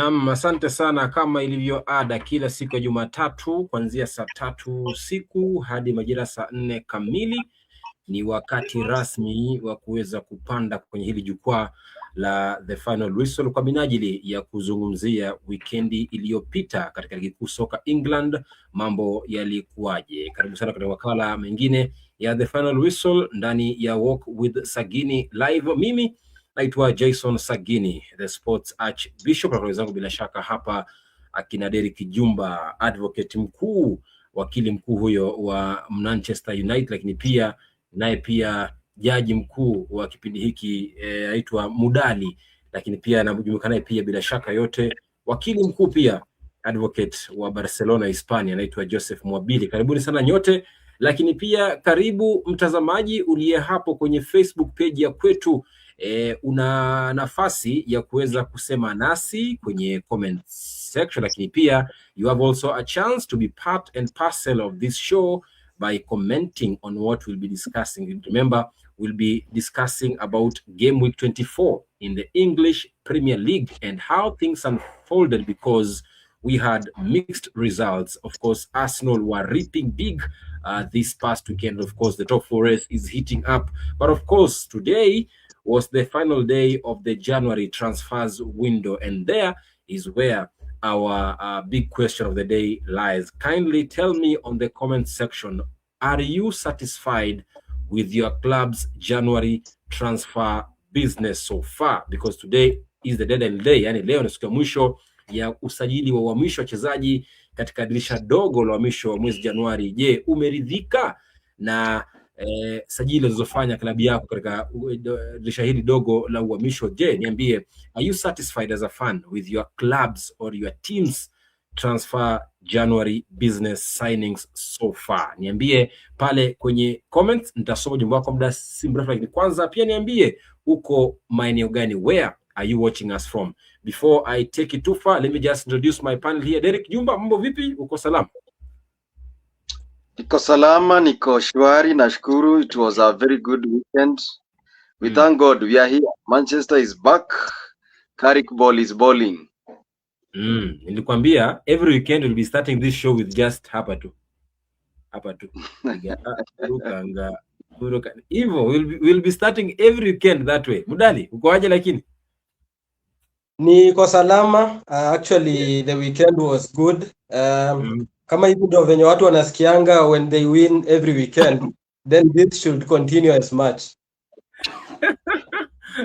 Naam, asante sana. Kama ilivyo ada, kila siku ya Jumatatu kuanzia saa 3 usiku hadi majira saa 4 kamili ni wakati rasmi wa kuweza kupanda kwenye hili jukwaa la The Final Whistle kwa minajili ya kuzungumzia wikendi iliyopita katika ligi kuu soka England, mambo yalikuwaje. Karibu sana katika wakala mengine ya The Final Whistle ndani ya Walk with Sagini Live. Mimi naitwa Jason Sagini, the sports archbishop, na wenzangu bila shaka hapa akina Derek Jumba, advocate mkuu, wakili mkuu huyo wa Manchester United, lakini pia naye pia jaji mkuu wa kipindi hiki aitwa Mudali, lakini pia anajumuika naye pia bila shaka yote wakili mkuu pia advocate wa Barcelona Hispania, anaitwa Joseph Mwabili. Karibuni sana nyote, lakini pia karibu mtazamaji uliye hapo kwenye Facebook page ya kwetu. Una nafasi ya kuweza kusema nasi kwenye comment section, lakini pia you have also a chance to be part and parcel of this show by commenting on what we'll be discussing. Remember, we'll be discussing about game week 24 in the English Premier League and how things unfolded, because we had mixed results. Of course, Arsenal were reaping big this past weekend. Of course, the top four race is heating up. But of course, today was the final day of the January transfers window, and there is where our big question of the day lies. Kindly tell me on the comment section, are you satisfied with your club's January transfer business so far? Because today is the deadline day, yani leo ni siku ya mwisho ya usajili wa uhamisho wachezaji katika dirisha dogo la uhamisho wa mwezi Januari. Je, umeridhika na sajili zilizofanya klabu yako katika dirisha hili dogo la uhamisho? Je, niambie, are you satisfied as a fan with your clubs or your teams transfer January business signings so far? Niambie pale kwenye comments, nitasoma jumbe wako muda si mrefu, lakini kwanza pia niambie uko maeneo gani, where are you watching us from? Before I take it too far, let me just introduce my panel here. Derek Jumba, mambo vipi? Uko salama? Niko salama, niko shwari, nashukuru. It was a very good weekend. We thank God we are here. Manchester is back. Carrick ball is bowling. Nilikwambia every weekend we'll be starting this show with just hapa tu. Hivyo we'll be starting every weekend that way. Mudali, uko aje? Lakini niko salama. Actually the weekend was good. Kama hivi ndio venye watu wanasikianga when they win every weekend, then this should continue as much.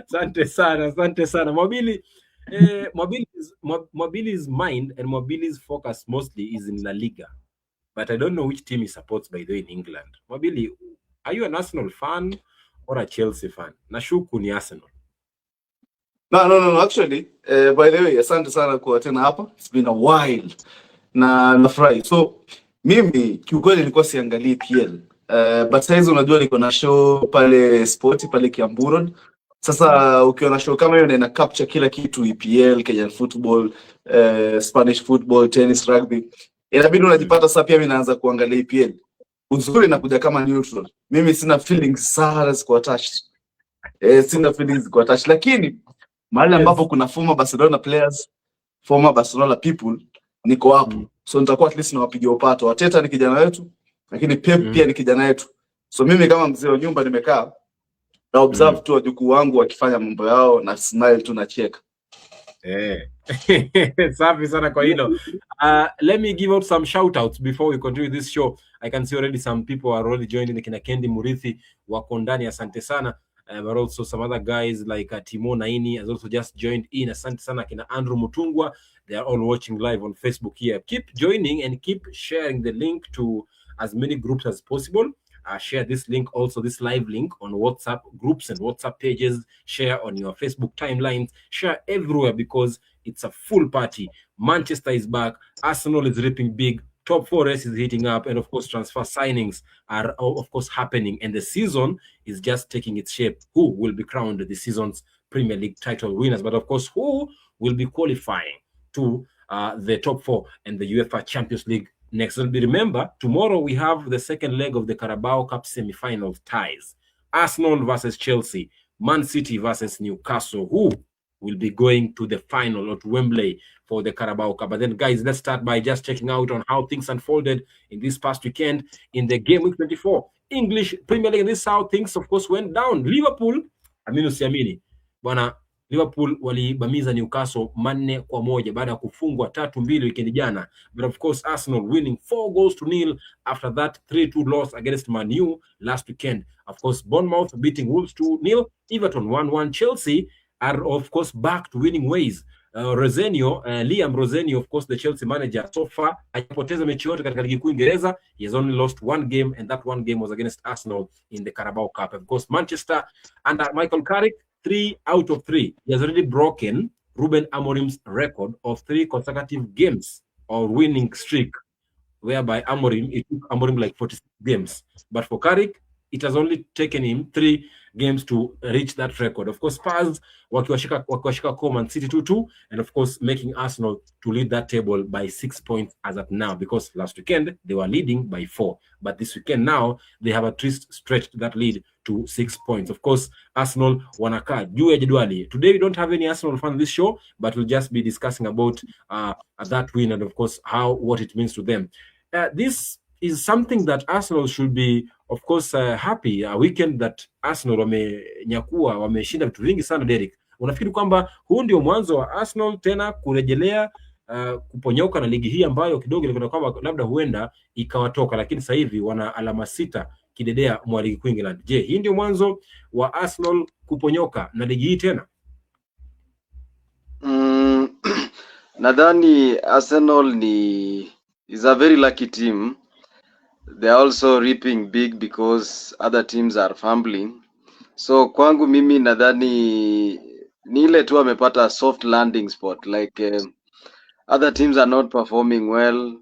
Asante sana Mwabili. Mwabili's mind and Mwabili's focus mostly is in La Liga, but I don't know which team he supports, by the way, in England. Mwabili, are you an Arsenal fan or a Chelsea fan? Nashuku ni Arsenal. No. Actually, by the way, asante sana kwa tena hapa. It's been a while. Na nafurahi. So, mimi kiukweli nilikuwa siangalii PL. But saizi unajua niko na show pale Sport pale Kiambu Road. Sasa ukiwa na show kama hiyo ina capture kila kitu, EPL, Kenyan football, Spanish football, tennis, rugby. Inabidi unajipata sasa pia mimi naanza kuangalia EPL. Uzuri nakuja kama neutral. Mimi sina feelings sana kwa attached. Sina feelings kwa attached, lakini mahali ambapo kuna former Barcelona players, former Barcelona people, niko hapo. So nitakuwa at least nawapigia upato. Arteta ni kijana wetu, lakini Pep pia ni kijana wetu. So mimi kama mzee wa nyumba nimekaa na observe tu wajukuu wangu wakifanya mambo yao na smile tu na cheka. Safi sana kwa hilo. Let me give out some shout outs before we continue this show. I can see already some people are already joining. Kina Kendi Murithi wako ndani, asante sana. But also some other guys like Timo Naini has also just joined in. Asante sana kina Andrew Mutungwa. They are all watching live on Facebook here. Keep joining and keep sharing the link to as many groups as possible. Share this link, also this live link, on WhatsApp groups and WhatsApp pages. Share on your Facebook timelines. Share everywhere, because it's a full party. Manchester is back. Arsenal is ripping big. Top four race is heating up, and of course transfer signings are of course happening, and the season is just taking its shape. Who will be crowned the season's Premier League title winners? But of course, who will be qualifying to the top four and the UEFA Champions League next? Remember, tomorrow we have the second leg of the Carabao Cup semi-final ties. Arsenal versus Chelsea, Man City versus Newcastle. Who will be going to the final or to Wembley for the Carabao Cup. But then, guys, let's start by just checking out on how things unfolded in this past weekend in the game week 24 English Premier League. And this is how things, of course, went down. Liverpool, amini usiamini, bwana, Liverpool walibamiza Newcastle 4-1 baada ya kufungwa 3-2 wikendi jana. But of course, Arsenal winning 4-0 after that 3-2 loss against Man U last weekend. Of course, Bournemouth beating Wolves 2-0, Everton 1-1. Chelsea are of course back to winning ways. Liam Rosenio, of course, the Chelsea manager, so far hajapoteza mechi yote katika ligi kuu Uingereza. He has only lost one game, and that one game was against Arsenal in the Carabao Cup. Of course, Manchester under Michael Carrick, 3 out of 3. He has already broken Ruben Amorim's record of 3 consecutive games or winning streak, whereby it took Amorim like 46 games. But for Carrick, it has only taken him 3 games to reach that record. Of course, Spurs wakiwashika Man City 2-2, and of course making Arsenal to lead that table by 6 points as of now, because last weekend they were leading by 4, but this weekend now they have at least stretched that lead to 6 points. Of course, Arsenal wanakaa juu ya jedwali. Today we don't have any Arsenal fans on this show, but we'll just be discussing about that win and of course what it means to them. This is something that Arsenal should be, of course, happy. A weekend that Arsenal wameshinda vitu vingi sana. Derek, unafikiri kwamba huu ndio mwanzo wa Arsenal tena kurejelea kuponyoka na ligi hii ambayo kidogo ilikuwa kwamba labda huenda ikawatoka, lakini sasa hivi wana alama 6 kidedea mwa ligi kuu England? Je, hii ndio mwanzo wa Arsenal kuponyoka na ligi hii tena? Nadhani Arsenal is a very lucky team. They are also reaping big because other teams are fumbling. So kwangu mimi nadhani ni ile tu amepata soft landing spot, like other teams are not performing well,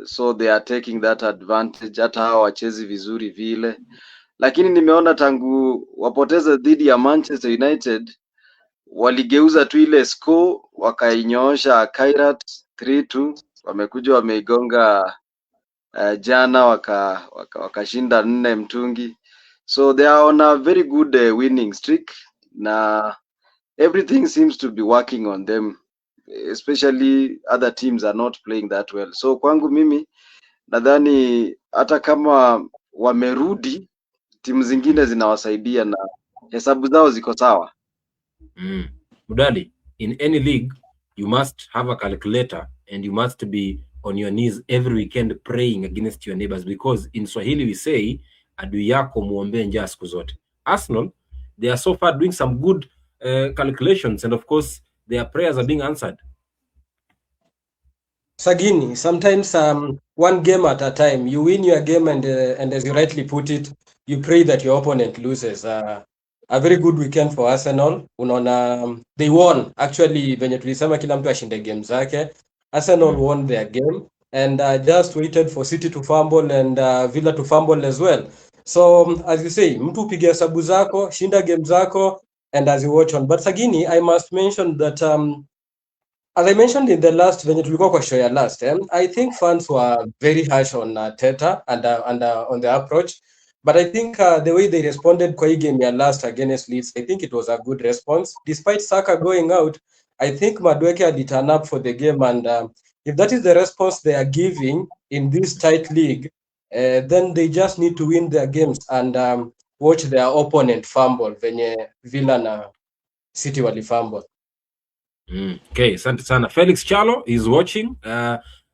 so they are taking that advantage. Hata hao wachezi vizuri vile, lakini nimeona tangu wapoteze dhidi ya Manchester United waligeuza tu ile score wakainyoosha Kairat 3-2, wamekuja wameigonga jana wakashinda 4 mtungi. So they are on a very good winning streak, na everything seems to be working on them, especially other teams are not playing that well. So kwangu mimi nadhani hata kama wamerudi, timu zingine zinawasaidia na hesabu zao ziko sawa. Mudali, in any league you must have a calculator and you must be on your knees every weekend praying against your neighbors, because in Swahili we say adui yako muombe njaa siku zote. Arsenal, they are so far doing some good calculations, and of course their prayers are being answered. Sagini, sometimes one game at a time. You win your game and as you rightly put it, you pray that your opponent loses. A very good weekend for Arsenal. Unaona, they won. Actually, venye tulisema kila mtu ashinde game zake. Arsenal won their game and just waited for City to fumble and Villa to fumble as well. So as you say, mtu piga hesabu zako, shinda game zako, and as you watch on. But Sagini, I must mention that as I mentioned in the last, venye tulikuwa kwa show ya last, I think fans were very harsh on Teta and on the approach. But I think the way they responded kwa hii game ya last against Leeds, I think it was a good response. Despite Saka going out, I think Madueke had turn up for the game, and if that is the response they are giving in this tight league, then they just need to win their games and watch their opponent fumble venye Villa na City wali fumble. Okay, asante sana. Felix Chalo is watching.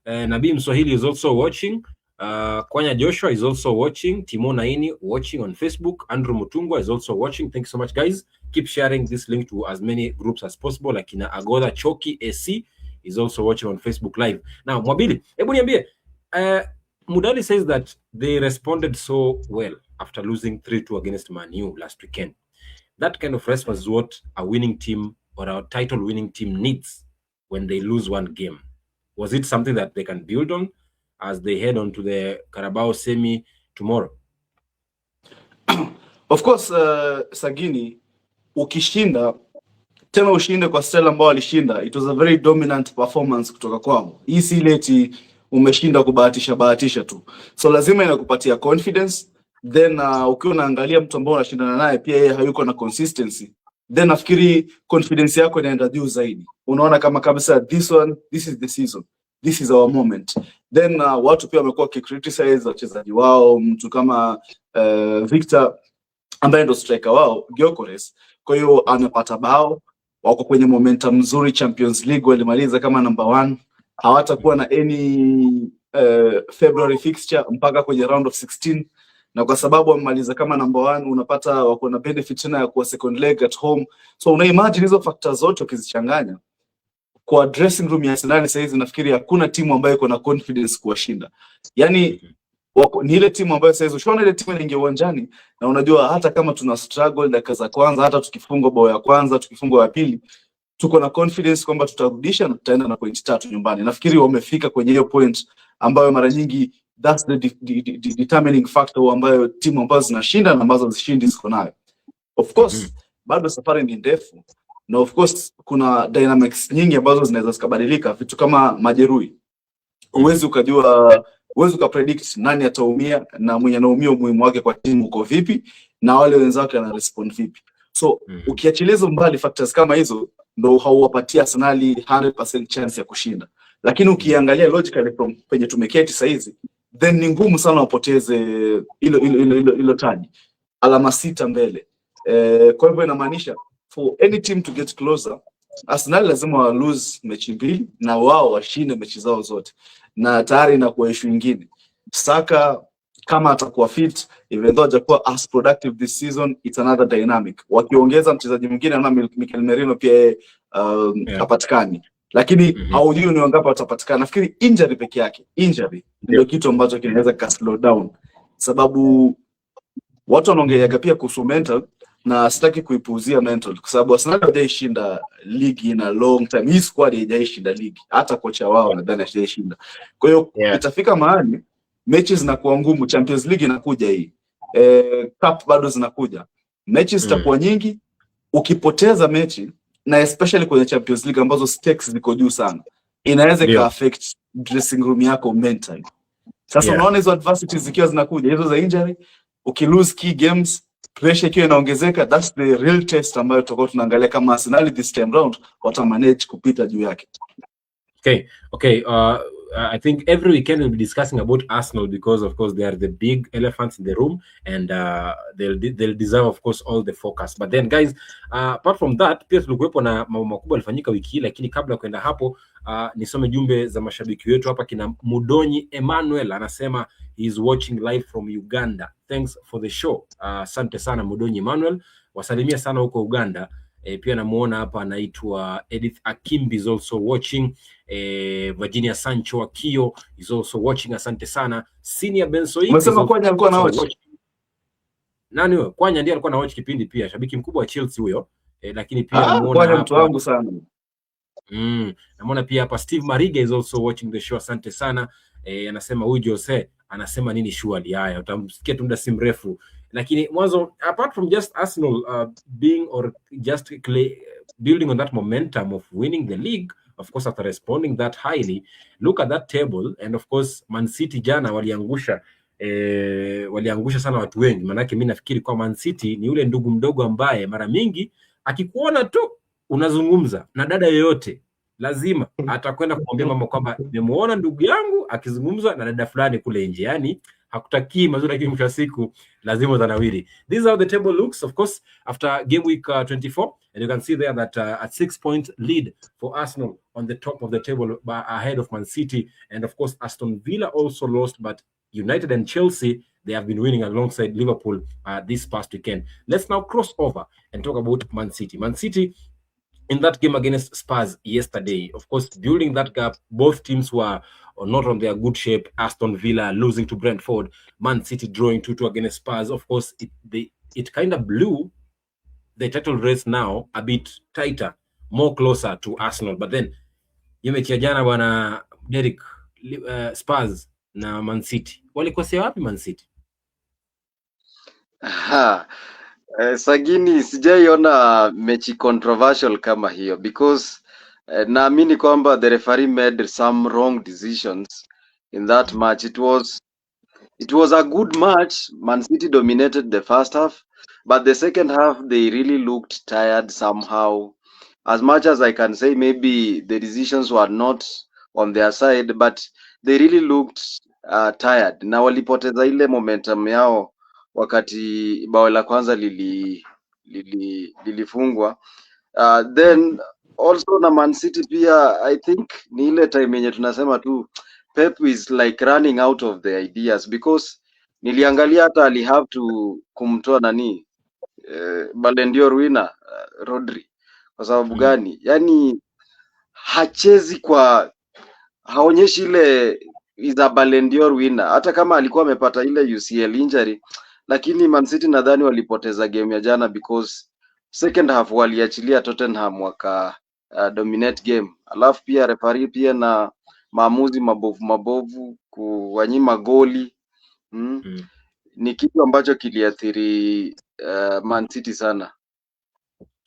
Nabii Mswahili is also watching. Kwanya Joshua is also watching. Timo Naini watching on Facebook. Andrew Mutungwa is also watching. Thank you so much, guys. Keep sharing this link to as many groups as possible. Like Agoda Choki AC is also watching on Facebook Live. Now, Mwabili, hebu niambie, Mudali says that they responded so well after losing 3-2 against Man U last weekend. That kind of response is what a winning team or a title winning team needs when they lose one game. Was it something that they can build on as they head on to the Carabao semi tomorrow? Of course, Sagini, ukishinda tena ushinde kwa style ambao alishinda, it was a very dominant performance kutoka kwao. Hii si leti umeshinda kubahatisha tu. So lazima inakupatia confidence. Then ukiwa unaangalia mtu ambao unashindana naye pia yeye hayuko na consistency. then nafikiri confidence yako inaenda juu zaidi. Unaona kama kabisa this is the season, this is our moment. Then watu pia wamekuwa wakicriticize wachezaji wao, mtu kama Victor ambaye ndo striker wao Gyökeres. Kwa hiyo amepata bao, wako kwenye momentum nzuri. Champions League walimaliza kama number 1, hawatakuwa na any February fixture mpaka kwenye round of 16, na kwa sababu wamemaliza kama number 1 unapata wako na benefit tena ya kuwa second leg at home. So una imagine hizo factors zote ukizichanganya kwa dressing room ya Arsenal sasa hizi, nafikiri hakuna timu ambayo iko na confidence kuwashinda. Yani ni ile timu ambayo sasa hizi ushaona ile timu inaingia uwanjani na unajua hata kama tuna struggle dakika za kwanza, hata tukifungwa bao ya kwanza, tukifungwa ya pili, tuko na confidence kwamba tutarudisha na tutaenda na point 3 nyumbani. Nafikiri wamefika kwenye hiyo point ambayo mara nyingi that's the determining factor ambayo timu ambazo zinashinda na ambazo zishindi ziko nayo. Of course bado safari ni ndefu, na of course kuna dynamics nyingi ambazo zinaweza zikabadilika, vitu kama majeruhi. Huwezi ukajua, huwezi ukapredict nani ataumia na mwenye anaumia umuhimu wake kwa timu uko vipi na wale wenzake wana respond vipi. So ukiachilia mbali factors kama hizo, ndo hauwapatia Arsenal 100% chance ya kushinda. Lakini ukiangalia logically from penye tumeketi sasa hizi, then ni ngumu sana wapoteze ilo taji, alama 6 mbele. Kwa hivyo inamaanisha for any team to get closer, Arsenal lazima wa lose mechi 2 na wao washinde mechi zao zote, na tayari inakuwa issue nyingine. Saka kama atakuwa fit, even though hajakuwa as productive this season, it's another dynamic. Wakiongeza mchezaji mwingine na Mikel Merino pia hapatikani, lakini haujui ni wangapi watapatikana. Nafikiri injury peke yake, injury ndio kitu ambacho kinaweza ka slow down, sababu watu wanaongelea pia kuhusu mental, na sitaki kuipuuzia mental kwa sababu Arsenal hajaishinda ligi na long time. Hii squad hajaishinda ligi, hata kocha wao nadhani hajaishinda. Kwa hiyo itafika mahali mechi zinakuwa ngumu. Champions League inakuja hii, cup bado zinakuja, mechi zitakuwa nyingi. Ukipoteza mechi, na especially kwenye Champions League ambazo stakes ziko juu sana, inaweza ka affect dressing room yako mentally. Sasa unaona hizo adversities zikiwa zinakuja, hizo za injury, ukilose key games, pressure ikiwa inaongezeka, that's the real test ambayo tutakuwa tunaangalia kama Arsenal this time round wata manage kupita juu yake. Okay. I think every weekend we'll be discussing about Arsenal because of course they are the big elephants in the room, and they'll deserve of course all the focus. But then guys, apart from that, pia tulikuwepo na mambo makubwa yalifanyika wiki hii, lakini kabla ya kwenda hapo nisome jumbe za mashabiki wetu hapa. Kina Mudonyi Emmanuel anasema he is watching live from Uganda. Thanks for the show. Asante sana Mudonyi Emmanuel, wasalimia sana huko Uganda. Pia namuona hapa anaitwa Edith Akimbi is also watching. Virginia Sancho Akio is also watching. Asante sana. Senior Bensoik. Umesema Kwanya alikuwa na watch. Nani huyo? Kwanya ndiye alikuwa na watch kipindi pia. Shabiki mkubwa wa Chelsea huyo. Lakini pia namuona Kwanya mtu wangu sana. Namuona pia hapa Steve Mariga is also watching the show. Asante sana. Anasema huyu Jose anasema nini surely. Haya utamsikia tu muda si mrefu. Lakini mwanzo, apart from just Arsenal being or just building on that momentum of winning the league, of course after responding that highly, look at that table, and of course Man City jana waliangusha sana watu wengi. Manake mimi nafikiri kwa Man City ni ule ndugu mdogo ambaye mara mingi akikuona tu unazungumza na dada yoyote, lazima atakwenda kumwambia mama kwamba nimemuona ndugu yangu akizungumza na dada fulani kule nje. Yani hakutakii mazuri, lakini mwisho wa siku lazima utanawiri. This is how the table looks, of course, after game week 24, and you can see there that at 6-point lead for Arsenal on the top of the table ahead of Man City, and of course Aston Villa also lost, but United and Chelsea, they have been winning alongside Liverpool this past weekend. Let's now cross over and talk about Man City. Man City in that game against Spurs yesterday, of course, building that gap, both teams were not on their good shape. Aston Villa losing to Brentford, Man City drawing 2-2 against Spurs. Of course, it kind of blew the title race now a bit tighter, more closer to Arsenal. But then, mechi ya jana bwana Derek, Spurs na Man City, walikosea wapi Man City? Sagini, sijaiona mechi controversial kama hiyo, because naamini kwamba the referee made some wrong decisions in that match. It was it was a good match. Man City dominated the first half, but the second half they really looked tired somehow. As much as I can say, maybe the decisions were not on their side, but they really looked tired. Na walipoteza ile momentum yao wakati bao la kwanza lilifungwa. Then also na Man City pia, I think ni ile time yenye tunasema tu Pep is like running out of the ideas, because niliangalia hata ali have to kumtoa nani Ballon d'Or winner Rodri. Kwa sababu gani? Yani hachezi haonyeshi ile is a Ballon d'Or winner, hata kama alikuwa amepata ile UCL injury, lakini Man City nadhani walipoteza game ya jana because second half waliachilia Tottenham waka dominate game, alafu pia referee pia na maamuzi mabovu kuwanyima goli ni kitu ambacho kiliathiri Man City sana.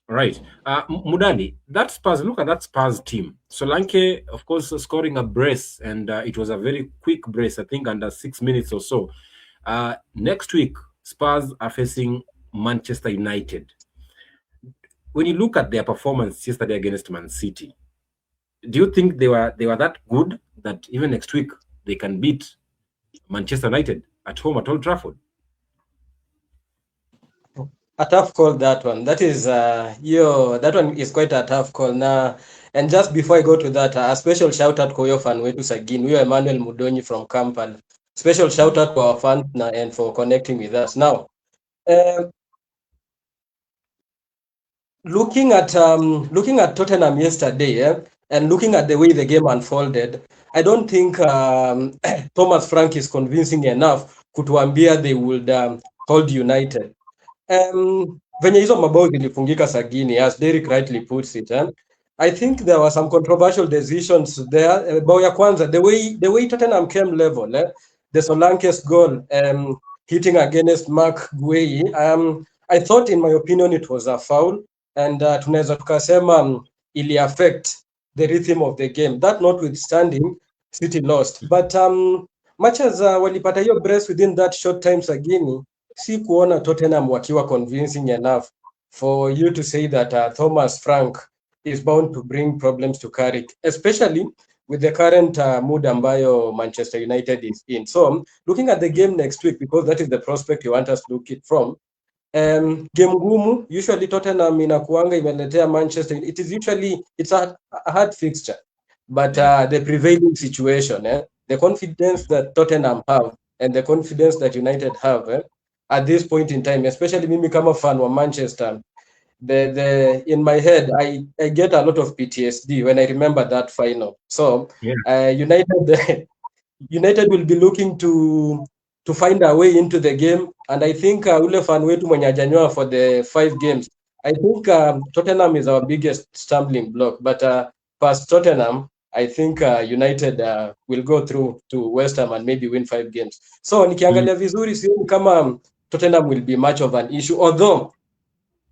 Right. Mudali, that Spurs, look at that Spurs team. Solanke, of course, scoring a brace, and it was a very quick brace, I think under 6 minutes or so. Next week, Spurs are facing Manchester United. When you look at their performance yesterday against Man City, do you think they were that good that even next week they can beat Manchester United at home at Old Trafford? A tough call, that one. That is that one is quite a tough call now. And just before I go to that, a special shout out to your fan wetu Sagin. We are Emmanuel Mudonyi from Kampala. Special shout out to our fans and for connecting with us. Now, looking at Tottenham yesterday, and looking at the way the game unfolded, I don't think Thomas Frank is convincing enough kutuambia they would hold United. Venye hizo mabao zilifungika Sagini, as Derek rightly puts it, I think there were some controversial decisions there. Bao ya kwanza, the way Tottenham came level, the Solanke's goal hitting against Mark Guehi, I thought, in my opinion, it was a foul, and tunaweza tukasema ili affect the rhythm of the game. That notwithstanding, City lost, but much as walipata hiyo brace within that short time Sagini, si kuona Tottenham wakiwa convincing enough for you to say that Thomas Frank is bound to bring problems to Carrick, especially with the current mood ambayo Manchester United is in. So looking at the game next week, because that is the prospect you want us to look it from, game gumu, usually Tottenham inakuanga imeletea Manchester, it's a hard fixture, but the prevailing situation, the confidence that Tottenham have and the confidence that United have, at this point in time, especially mimi kama fan wa Manchester, the in my head I get a lot of PTSD when I remember that final. So United will be looking to find a way into the game, and I think ule fan wetu mwenye hajanywa for the 5 games, I think Tottenham is our biggest stumbling block, but past Tottenham, I think United will go through to West Ham and maybe win 5 games. So nikiangalia vizuri, sioni kama Tottenham will be much of an issue, although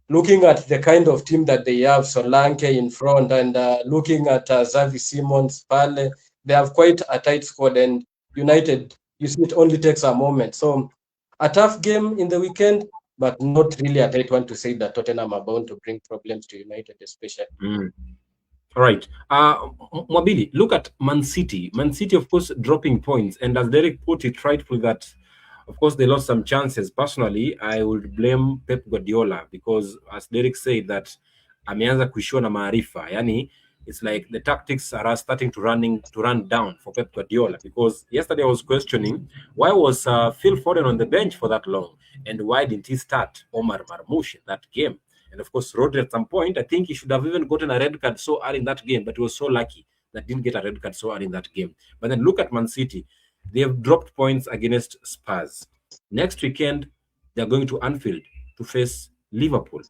looking at the kind of team that they have, Solanke in front, and looking at Xavi Simons, Pale, they have quite a tight squad, and United, you see, it only takes a moment. So a tough game in the weekend, but not really a tight one to say that Tottenham are bound to bring problems to United, especially. All right. Mwabili, look at Man City. Man City, of course, dropping points, and as Derek put it rightfully, that of course they lost some chances. Personally, I would blame Pep Guardiola, because as Derek said, that ameanza kuishiwa na maarifa. Yani, it's like the tactics are starting to run down for Pep Guardiola, because yesterday I was questioning why was Phil Foden on the bench for that long, and why didn't he start Omar Marmoush in that game? And of course, Rodri at some point, I think he should have even gotten a red card so early in that game, but he was so lucky that didn't get a red card so early in that game. But then look at Man City. They have dropped points against Spurs. Next weekend, they're going to Anfield to face Liverpool.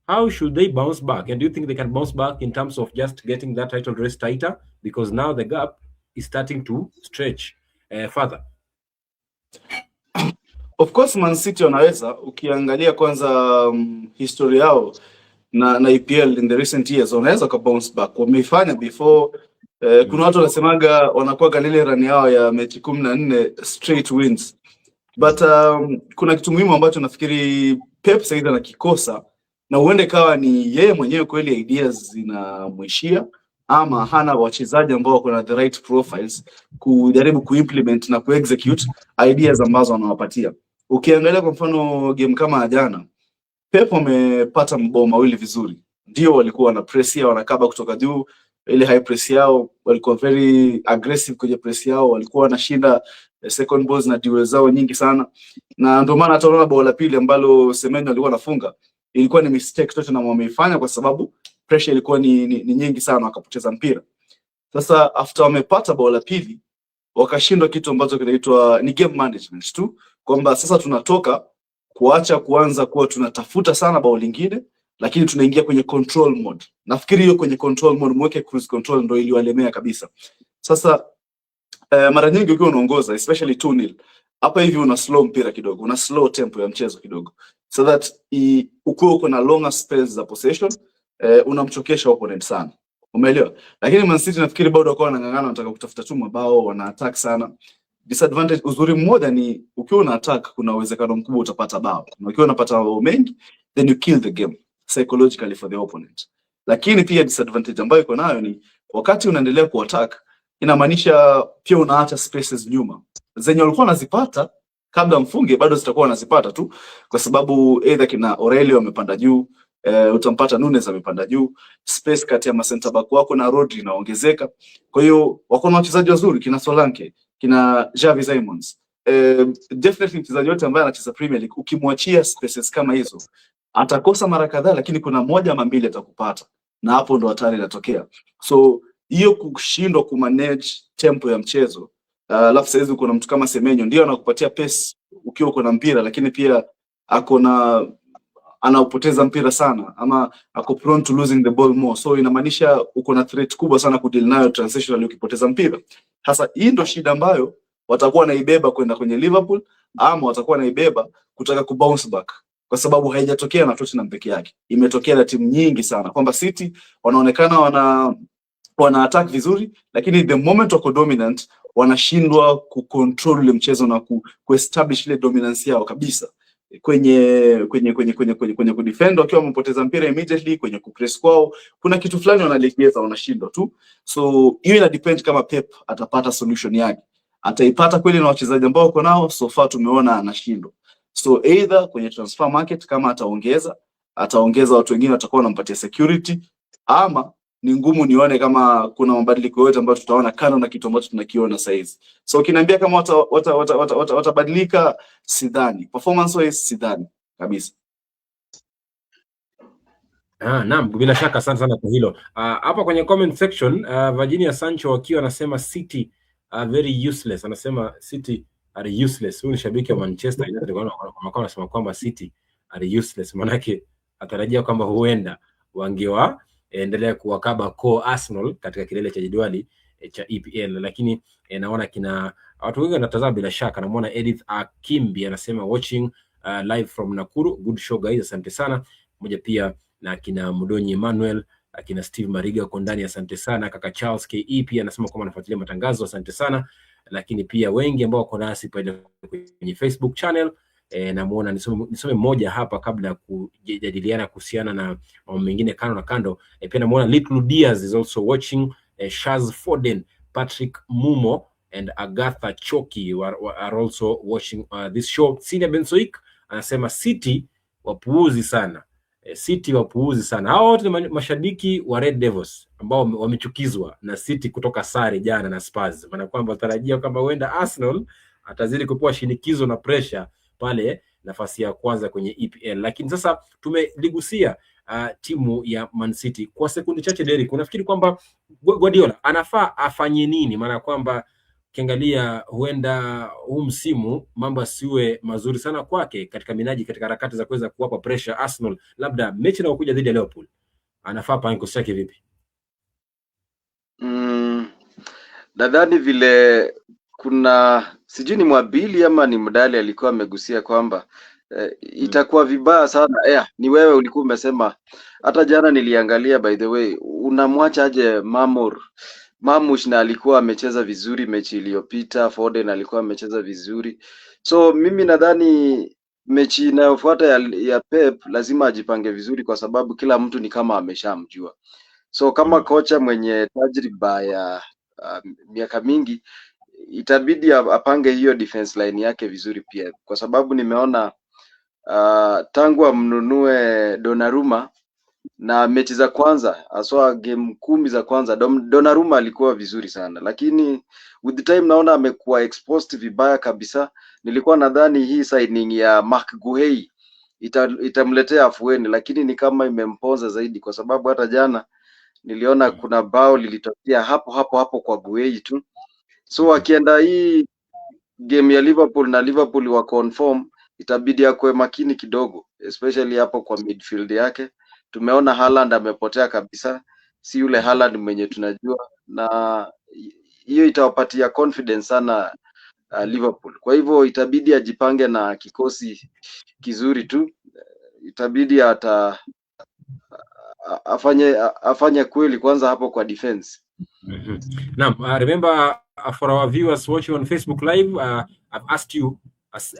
How should they bounce back? And do you think they can bounce back in terms of just getting that title race tighter? Because now the gap is starting to stretch further. Of course, Man City wanaweza, ukiangalia kwanza history yao na EPL in the recent years, wanaweza ka bounce back. Wameifanya before. Kuna watu wanasemaga wanakuwa kanile run yao ya mechi 14 straight wins. But kuna kitu muhimu ambacho nafikiri Pep sasa anakikosa, na huende kawa ni yeye mwenyewe kweli ideas zinamwishia, ama hana wachezaji ambao wako na the right profiles kujaribu kuimplement na kuexecute ideas ambazo anawapatia. Ukiangalia kwa mfano game kama jana, Pep amepata mabao mawili vizuri. Ndio walikuwa wana press yao, wanakaba kutoka juu, ile high press yao, walikuwa very aggressive kwenye press yao, walikuwa wanashinda second balls na duels zao nyingi sana. Na ndio maana hata unaona bao la pili ambalo Semenyo alikuwa anafunga, ilikuwa ni mistake Tottenham wameifanya kwa sababu pressure ilikuwa ni nyingi sana, wakapoteza mpira. Sasa after wamepata bao la pili, wakashindwa kitu ambacho kinaitwa ni game management tu, kwamba sasa tunatoka kuanza kuwa tunatafuta sana bao lingine, lakini tunaingia kwenye control mode. Nafikiri hiyo kwenye control mode, mweke cruise control, ndio iliwalemea kabisa. Sasa mara nyingi ukiwa unaongoza especially 2-0 hapa hivi, una slow mpira kidogo, una slow tempo ya mchezo kidogo, so that uko na longer spells za possession, unamchokesha opponent sana, umeelewa? Lakini Man City nafikiri bado wako wanang'ang'ana, wanataka kutafuta tu mabao, wana attack sana. Disadvantage, uzuri mmoja ni ukiwa una attack kuna uwezekano mkubwa utapata bao, na ukiwa unapata bao mengi then you kill the game psychologically for the opponent. Lakini pia disadvantage ambayo iko nayo ni wakati unaendelea kuattack, inamaanisha pia unaacha spaces nyuma zenye walikuwa wanazipata kabla mfunge, bado zitakuwa wanazipata tu, kwa sababu either kina Aurelio amepanda juu, utampata Nunes amepanda juu, space kati ya ma center back wako na Rodri inaongezeka. Kwa hiyo wako na wachezaji wazuri, kina Solanke, kina Xavi Simons. Definitely mchezaji yote ambaye anacheza Premier League ukimwachia spaces kama hizo atakosa mara kadhaa, lakini kuna moja ama mbili atakupata, na hapo ndo hatari inatokea. So hiyo kushindwa kumanage tempo ya mchezo, alafu saizi uko na mtu kama Semenyo ndio anakupatia pace ukiwa uko na mpira, lakini pia anaupoteza mpira sana, ama ako prone to losing the ball more, so inamaanisha uko na threat kubwa sana kudeal nayo transitionally ukipoteza mpira. Sasa hii ndo shida ambayo watakuwa naibeba kwenda kwenye Liverpool, ama watakuwa naibeba kutaka kubounce back, kwa sababu haijatokea na Tottenham peke yake, imetokea na timu nyingi sana, kwamba City wanaonekana wana attack vizuri, lakini the moment wako dominant wanashindwa kucontrol ile mchezo na kuestablish ile dominance yao kabisa kwenye kudefend. Wakiwa wamepoteza mpira immediately kwenye kupress kwao, kuna kitu fulani wanalegeza, wanashindwa tu. So hiyo ina depend kama Pep atapata solution yake, ataipata kweli na wachezaji ambao wako nao. So far tumeona anashindwa. So either kwenye transfer market kama ataongeza watu wengine watakuwa wanampatia security, ama ni ngumu nione kama kuna mabadiliko yote ambayo tutaona kando na kitu ambacho tunakiona sasa hivi. So ukiniambia kama watabadilika, sidhani. Performance wise sidhani kabisa. Naam, bila shaka sana kwa hilo. Hapa kwenye comment section Virginia Sancho wakiwa anasema City very useless. Anasema City are useless. Huyu ni shabiki wa Manchester United, anasema kwamba City are useless. Manake atarajia kwamba huenda endelea kuwakaba Arsenal katika kilele cha jedwali cha EPL, lakini naona kina watu wengi wanatazama bila shaka. Namuona Edith Akimbi anasema watching live from Nakuru, good show guys, asante sana. Mmoja pia na kina Mudonyi Emmanuel, akina Steve Mariga kwa ndani, asante sana. Kaka Charles KE pia anasema kwamba anafuatilia matangazo, asante sana. Lakini pia wengi ambao wako nasi pale kwenye Facebook channel, namuona nisome mmoja hapa kabla ya kujadiliana kuhusiana na mambo mengine kando. Pia namuona Little Diaz is also watching, Shaz Foden, Patrick Mumo and Agatha Choki are also watching this show. Sina Bensoik anasema City wapuuzi sana. City wapuuzi sana. Hao wote ni mashabiki wa Red Devils ambao wamechukizwa na City kutoka sare jana na Spurs. Maana kwamba tarajia kwamba huenda Arsenal atazidi kupewa shinikizo na pressure pale nafasi ya kwanza kwenye EPL. Lakini sasa tumeligusia timu ya Man City kwa sekunde chache. Derek, unafikiri kwamba Guardiola anafaa afanye nini? Maana kwamba kiangalia huenda huu msimu mambo asiwe mazuri sana kwake katika harakati za kuweza kuwapa pressure Arsenal, labda mechi inayokuja dhidi ya Liverpool. Anafaa pange kosi yake vipi? Nadhani vile kuna sijui ni Mwabili ama ni Mdali alikuwa amegusia kwamba itakuwa vibaya sana. Ni wewe ulikuwa umesema, hata jana niliangalia, by the way, unamwacha aje Mamush na alikuwa amecheza vizuri mechi iliyopita, Foden alikuwa amecheza vizuri. So mimi nadhani mechi inayofuata ya Pep lazima ajipange vizuri, kwa sababu kila mtu ni kama ameshamjua. So kama kocha mwenye tajriba ya miaka mingi, itabidi apange hiyo defense line yake vizuri pia, kwa sababu nimeona tangu amnunue Donnarumma na mechi za kwanza aswa game 10 za kwanza Donnarumma alikuwa vizuri sana, lakini with the time naona amekuwa exposed vibaya kabisa. Nilikuwa nadhani hii signing ya Marc Guehi itamletea afueni, lakini ni kama imemponza zaidi, kwa sababu hata jana niliona kuna bao lilitokea hapo kwa Guehi tu. So akienda hii game ya Liverpool wa confirm, itabidi akwe makini kidogo, especially hapo kwa midfield yake. Tumeona Haaland amepotea kabisa, si yule Haaland mwenye tunajua, na hiyo itawapatia confidence sana Liverpool. Kwa hivyo itabidi ajipange na kikosi kizuri tu, itabidi afanye kweli kwanza hapo kwa defense. Now, remember, for our viewers watching on Facebook Live, I've asked you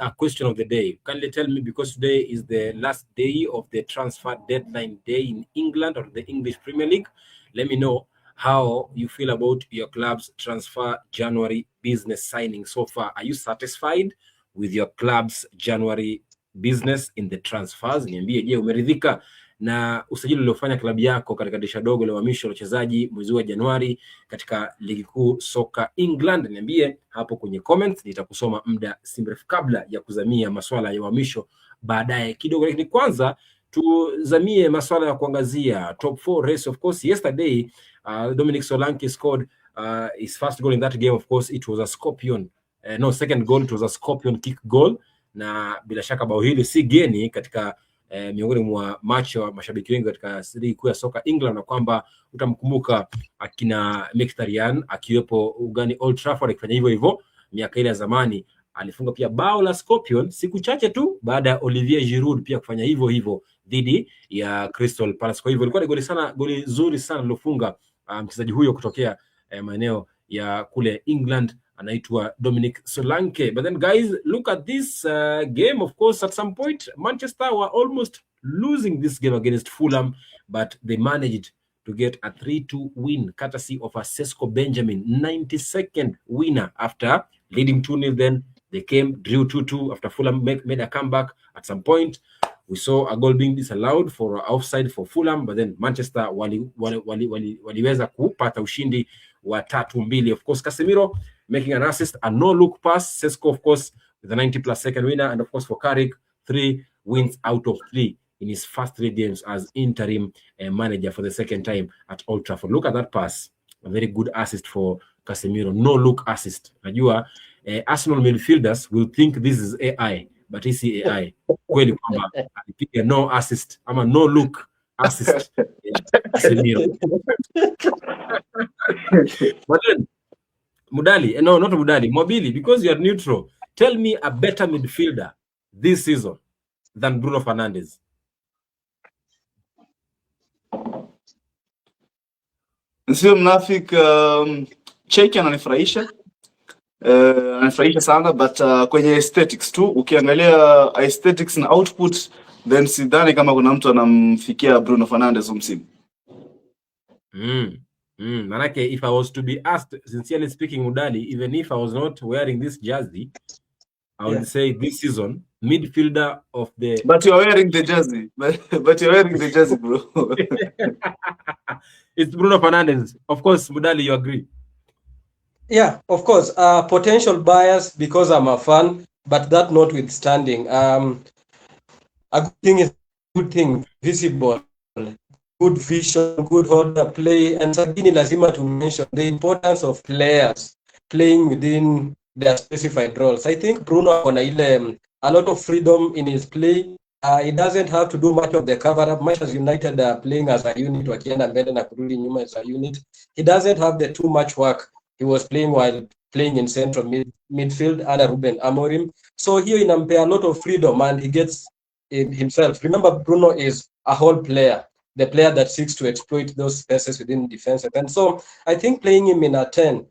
a question of the day. Kindly tell me, because today is the last day of the transfer deadline day in England, or the English Premier League. Let me know how you feel about your club's transfer January business signing so far. Are you satisfied with your club's January business in the transfers? Niambie, je, umeridhika na usajili uliofanya klabu yako katika dirisha dogo la uhamisho la wachezaji mwezi wa Januari katika ligi kuu soka England? Niambie hapo kwenye comments, nitakusoma muda si mrefu kabla ya kuzamia masuala ya uhamisho baadaye kidogo. Lakini kwanza tuzamie masuala ya kuangazia top 4 race. Of course, yesterday Dominic Solanke scored his first goal in that game. Of course, it was a scorpion, second goal, it was a scorpion kick goal, na bila shaka bao hili si geni katika miongoni mwa macho wa mashabiki wengi katika ligi kuu ya soka England, na kwamba utamkumbuka akina Mkhitaryan akiwepo ugani Old Trafford akifanya hivyo hivyo miaka ile ya zamani. Alifunga pia bao la scorpion siku chache tu baada ya Olivier Giroud pia kufanya hivyo hivyo dhidi ya Crystal Palace. Kwa hivyo ilikuwa ni goli zuri sana lilofunga mchezaji huyo kutokea maeneo ya kule England, anaitwa Dominic Solanke. But then guys, look at this game. Of course, at some point Manchester were almost losing this game against Fulham, but they managed to get a 3-2 win courtesy of a Sesko Benjamin 92nd winner. After leading 2-0, then they drew 2-2 after Fulham made a comeback. At some point we saw a goal being disallowed for offside for Fulham, but then Manchester waliweza kupata ushindi wa 3-2. Of course, Casemiro making an assist, a no-look pass. Sesko, of course, with a 90+ second winner. And of course, for Carrick, 3 wins out of 3 in his first 3 games as interim manager for the second time at Old Trafford. Look at that pass. A very good assist for Casemiro. No-look assist. Najua, Arsenal midfielders will think this is AI, but it's AI. Kweli kwamba alipiga no assist ama no-look assist. Casemiro. But then, Mudali, no, not Mudali, Mobili, because you are neutral, tell me a better midfielder this season than Bruno Fernandes. Sio mnafik, Cheki ananifurahisha sana, but kwenye aesthetics tu, ukiangalia aesthetics na output, then sidhani kama kuna mtu anamfikia Bruno Fernandes msimu. Manake, if I was to be asked, sincerely speaking, Mudali, even if I was not wearing this jersey, I would say this season, midfielder of the... But you're wearing the jersey. But you're wearing the jersey, bro. It's Bruno Fernandes. Of course, Mudali, you agree? Yeah, of course. Potential bias because I'm a fan, but that notwithstanding, a good thing is good thing, visible. Good vision, good order play, and Sabini lazima to mention the importance of players playing within their specified roles. I think Bruno on a lot of freedom in his play. He doesn't have to do much of the cover up, much as United are playing as a unit, wakienda mbele na kurudi nyuma as a unit. He doesn't have the too much work he was playing while playing in central midfield under Ruben Amorim. So here inampea a lot of freedom and he gets himself. Remember, Bruno is a whole player, the player that seeks to exploit those spaces within defense. And so I think playing him in a 10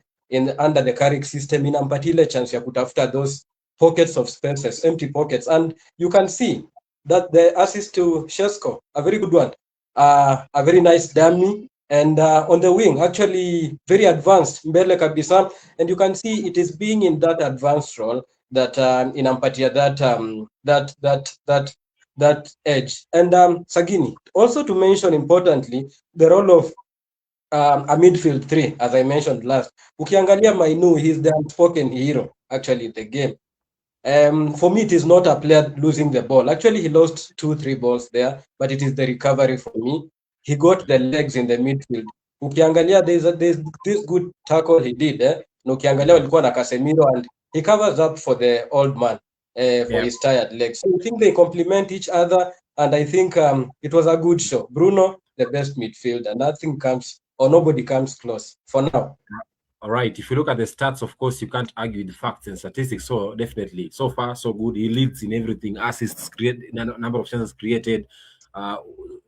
under the Carrick system inampatia ile chance ya kutafuta those pockets of spaces, empty pockets, and you can see that the assist to Shesko, a very good one, a very nice dummy, and on the wing, actually very advanced, mbele kabisa, and you can see it is being in that advanced role that inampatia that edge. And Sagini, also to mention importantly, the role of a midfield three, as I mentioned last. Ukiangalia Mainu, he's the unspoken hero actually in the game. For me, it is not a player losing the ball. Actually, he lost 2-3 balls there, but it is the recovery for me. He got the legs in the midfield. Ukiangalia, there's this good tackle he did. Na ukiangalia walikuwa na Casemiro, and he covers up for the old man for his tired legs. So I think they complement each other, and I think it was a good show. Bruno, the best midfielder. Nothing comes, or nobody comes close for now. All right. If you look at the stats, of course, you can't argue with the facts and statistics. So definitely, so far, so good. He leads in everything. Assists, number of chances created.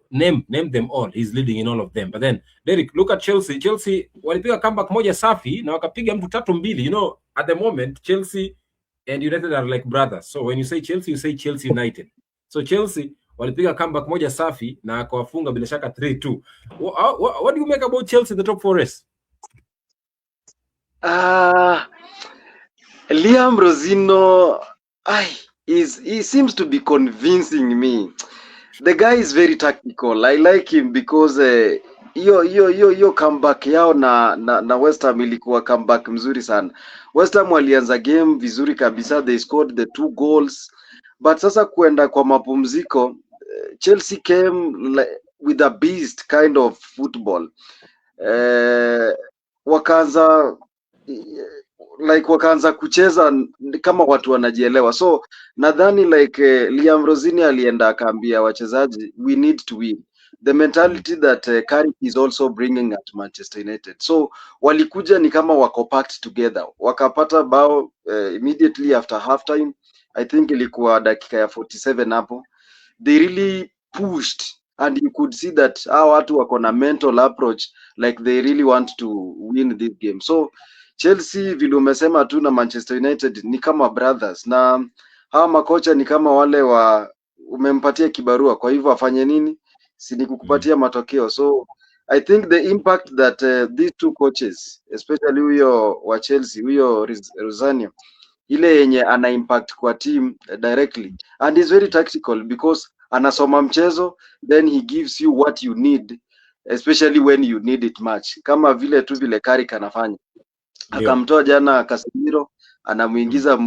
Name them all. He's leading in all of them. But then, Derek, look at Chelsea. Chelsea walipiga comeback moja safi na wakapiga mtu 3-2. You know, at the moment, Chelsea and United are like brothers. So when you say Chelsea, you say Chelsea United. So Chelsea walipiga comeback moja safi na akawafunga bila shaka 3-2. What do you make about Chelsea in the top 4 race? Liam Rosino, he seems to be convincing me. The guy is very tactical. I like him because hiyo comeback yao na West Ham ilikuwa comeback mzuri sana. West Ham walianza game vizuri kabisa, they scored the 2 goals. But sasa kuenda kwa mapumziko, Chelsea came with a beast kind of football. Wakaanza kucheza kama watu wanajielewa. So nadhani Liam Rosini alienda akaambia wachezaji, we need to win. The mentality that Carrick is also bringing at Manchester United. So walikuja ni kama wako packed together. Wakapata bao immediately after halftime. I think ilikuwa dakika ya 47 hapo. They really pushed, and you could see that hao watu wako na mental approach, like they really want to win this game. So Chelsea vile umesema tu na Manchester United ni kama brothers, na hawa makocha ni kama wale umempatia kibarua, kwa hivyo afanye nini? Si ni kukupatia matokeo. So I think the impact that these two coaches, especially huyo wa Chelsea, huyo Rosanio, ile yenye ana impact kwa team directly, and is very tactical because anasoma mchezo, then he gives you what you need, especially when you need it much, kama vile tu vile Carrick anafanya. Akamtoa jana Casemiro, anamuingiza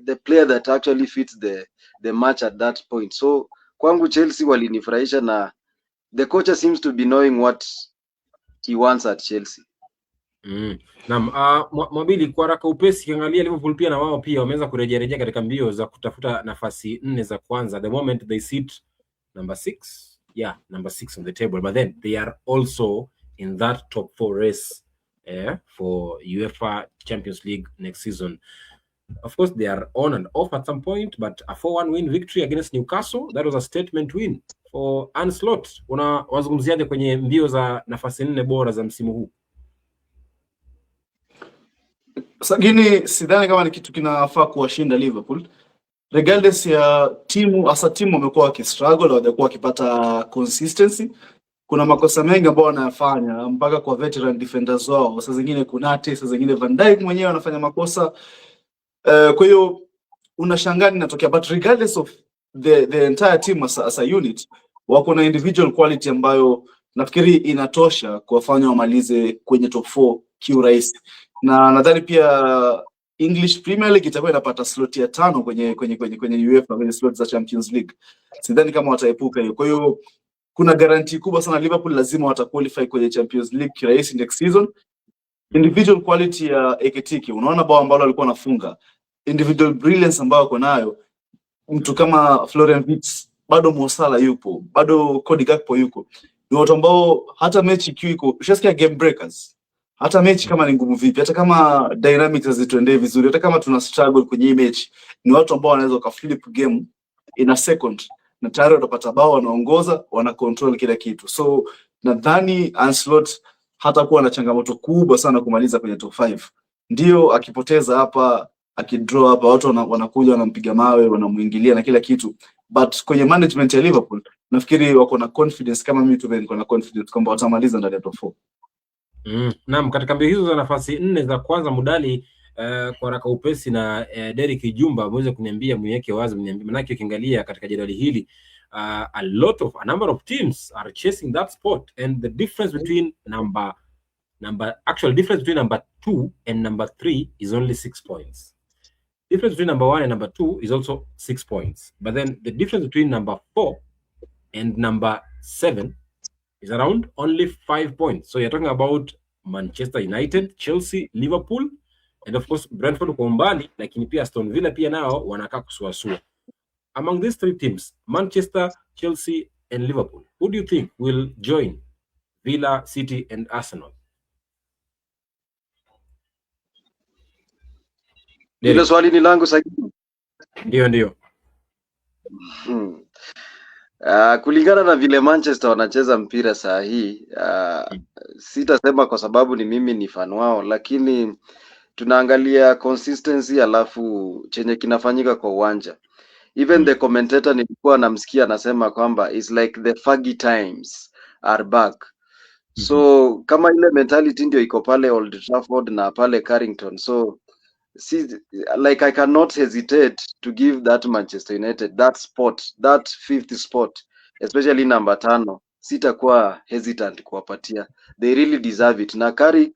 the player that actually fits the match at that point. So kwangu Chelsea walinifurahisha, na the coach seems to be knowing what he wants at Chelsea. Naam, Mobili, kwa haraka upesi kiangalia Liverpool pia na wao pia wameweza kurejea katika mbio za kutafuta nafasi 4 za kwanza. The moment they sit number 6 on the table, but then they are also in that top 4 race for UEFA Champions League next season. Of course, they are on and off at some point, but a 4-1 win victory against Newcastle, that was a statement win for Arne Slot. Wazungumziaje kwenye mbio za nafasi 4 bora za msimu huu? Sagini, sidhani kama ni kitu kinafaa kuwashinda Liverpool. Regardless ya timu, asa timu wamekuwa wakistruggle, hawajakuwa wakipata consistency. Kuna makosa mengi ambayo wanayafanya mpaka kwa veteran defenders wao. Saa zingine Konate, saa zingine Van Dijk mwenyewe anafanya makosa. Kwa hiyo unashangaa inatokea, but regardless of the entire team as a unit, wako na individual quality ambayo nafikiri inatosha kuwafanya wamalize kwenye top 4 kiurahisi. Na nadhani pia English Premier League itakuwa inapata slot ya 5 kwenye UEFA, kwenye slot za Champions League. Sidhani kama wataepuka hiyo. Kwa hiyo kuna guarantee kubwa sana Liverpool lazima wataqualify kwenye Champions League kirahisi next season. Individual quality ya Ekitike, unaona bao ambalo alikuwa anafunga, individual brilliance ambayo ako nayo, mtu kama Florian Wirtz, bado Mo Salah yupo, bado Cody Gakpo yuko. Ni watu ambao hata mechi ikiwa iko, ushasikia game breakers. Hata mechi kama ni ngumu vipi, hata kama dynamics hazituendee vizuri, hata kama tuna struggle kwenye hii mechi, ni watu ambao wanaweza kuflip game in a second, na tayari watapata bao, wanaongoza, wana control kila kitu. So nadhani Arne Slot hata kuwa na changamoto kubwa sana kumaliza kwenye top 5. Ndio akipoteza hapa akidraw hapa watu wanakuja wanampiga mawe, wanamuingilia na kila kitu, but kwenye management ya Liverpool nafikiri wako na confidence, kama mimi tu niko na confidence kwamba watamaliza ndani ya top 4. Naam, katika mbio hizo za nafasi 4 za kwanza Mudali, kwa haraka upesi na Derek Jumba muweze kuniambia, mniweke wazi mniambie, manake ukiangalia katika jedwali hili a number of teams are chasing that spot, and the difference between number 2 and number 3 is only 6 points. Difference between number 1 and number 2 is also 6 points, but then the difference between number 4 and number 7 is around only 5 points. So you're talking about Manchester United, Chelsea, Liverpool, and of course Brentford kwa umbali, lakini pia Aston Villa pia nao wanakaa kusuasua. Among these 3 teams, Manchester, Chelsea and Liverpool, who do you think will join Villa, City and Arsenal? Hilo swali ni langu sasa. Ndio. Kulingana na vile Manchester wanacheza mpira saa hii, sitasema kwa sababu ni mimi ni fan wao, lakini tunaangalia consistency alafu chenye kinafanyika kwa uwanja. Even the commentator nilikuwa namsikia anasema kwamba it's like the Fergie times are back. So kama ile mentality ndio iko pale Old Trafford na pale Carrington, so like I cannot hesitate to give that Manchester United that spot, that 5th spot, especially number 5. Sitakuwa hesitant kuwapatia. They really deserve it. Na Carrick,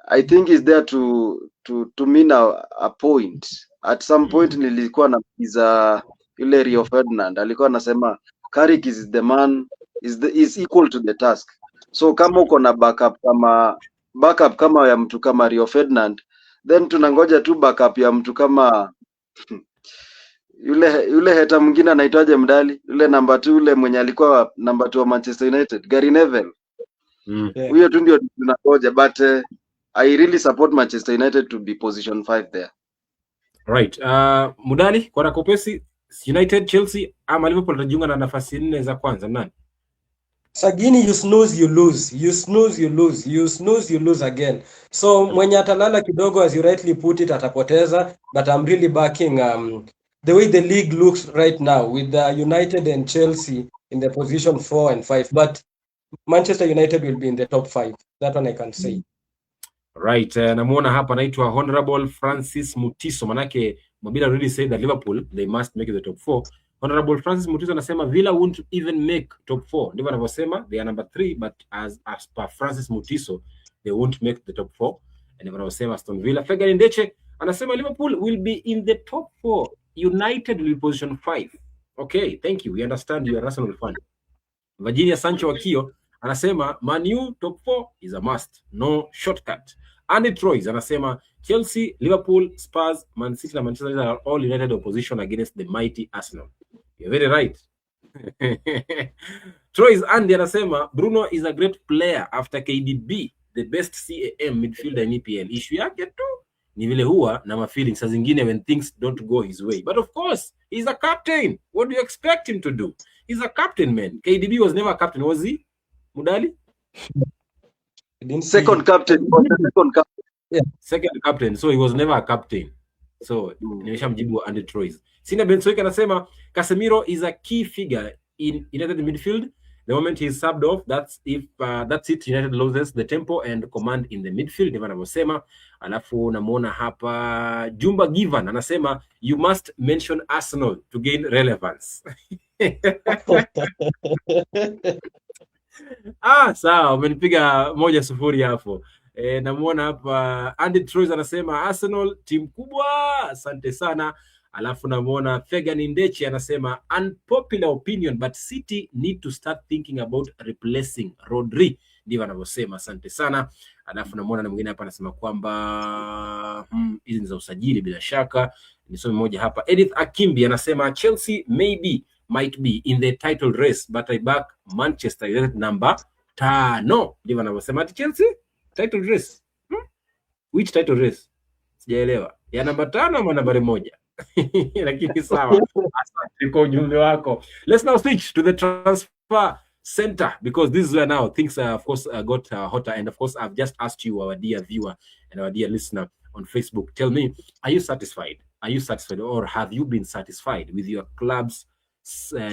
I think is there to mean a point. At some point nilikuwa napiza yule Rio Ferdinand alikuwa anasema Carrick is the man, is equal to the task. So kama uko na backup kama ya mtu kama Rio Ferdinand, then tunangoja tu backup ya mtu kama yule heta mwingine anaitwaje Mdali, yule number 2, yule mwenye alikuwa number 2 wa Manchester United, Gary Neville. Huyo tu ndio tunangoja, but I really support Manchester United to be position 5 there. Right. Mudali, kwa rakopesi, United, Chelsea ama Liverpool tajiunga na nafasi 4 za kwanza nani? Sagini, you snooze you lose, you snooze you lose, you snooze you lose again. So mwenye atalala kidogo, as you rightly put it, atapoteza, but I'm really backing the way the league looks right now with United and Chelsea in the position 4 and 5, but Manchester United will be in the top 5. That one I can say. Right. Namuona hapa anaitwa Honorable Francis Mutiso, manake Mobila really said that Liverpool they must make the top 4. Honorable Francis Mutiso anasema Villa won't even make top 4. Ndivyo anavyosema, they are number 3, but as per Francis Mutiso they won't make the top 4. And ndivyo anavyosema Aston Villa. Fegan Ndeche anasema Liverpool will be in the top 4. United will be position 5. Okay, thank you. We understand you are Arsenal fan. Virginia Sancho Wakio anasema Man U top 4 is a must, no shortcut. Andy Troyes anasema Chelsea, Liverpool, Spurs, Man City na Manchester United are all united opposition against the mighty Arsenal. You're very right. Troyes Andy anasema Bruno is a great player after KDB, the best CAM midfielder in EPL. Issue yake tu ni vile huwa na feelings saa zingine when things don't go his way. But of course, he's a captain. What do you expect him to do? He's a captain, man. KDB was never a captain, was he? Mudali? Second captain. Yeah. Second captain, so he was never a captain. So nimeshamjibu Andy Troyes. Sina Bensoik anasema Casemiro is a key figure in United midfield. The moment he's subbed off, that's it. United loses the tempo and command in the midfield. Ndivyo anavyosema. Alafu namuona hapa Jumba Givan anasema you must mention Arsenal to gain relevance. Sawa, umenipiga 1-0 hapo. Namuona hapa Andy Troyes anasema Arsenal team kubwa, asante sana. Alafu namuona Fegan Ndeche anasema unpopular opinion but City need to start thinking about replacing Rodri. Ndivyo anavyosema, asante sana. Alafu namuona na mwingine hapa anasema kwamba hizi ni za usajili bila shaka. Nisome moja hapa. Edith Akimbi anasema Chelsea might be in the title race but I back Manchester United number 5. Ndivyo anavyosema Chelsea title race. Which title race? Sijaelewa. Ya namba 5 ama nambari 1? Lakini sawa. Asante kwa ujumbe wako. Let's now switch to the transfer center because this is where now things of course got hotter, and of course I've just asked you, our dear viewer and our dear listener, on Facebook. Tell me, are you satisfied? Are you satisfied, or have you been satisfied with your club's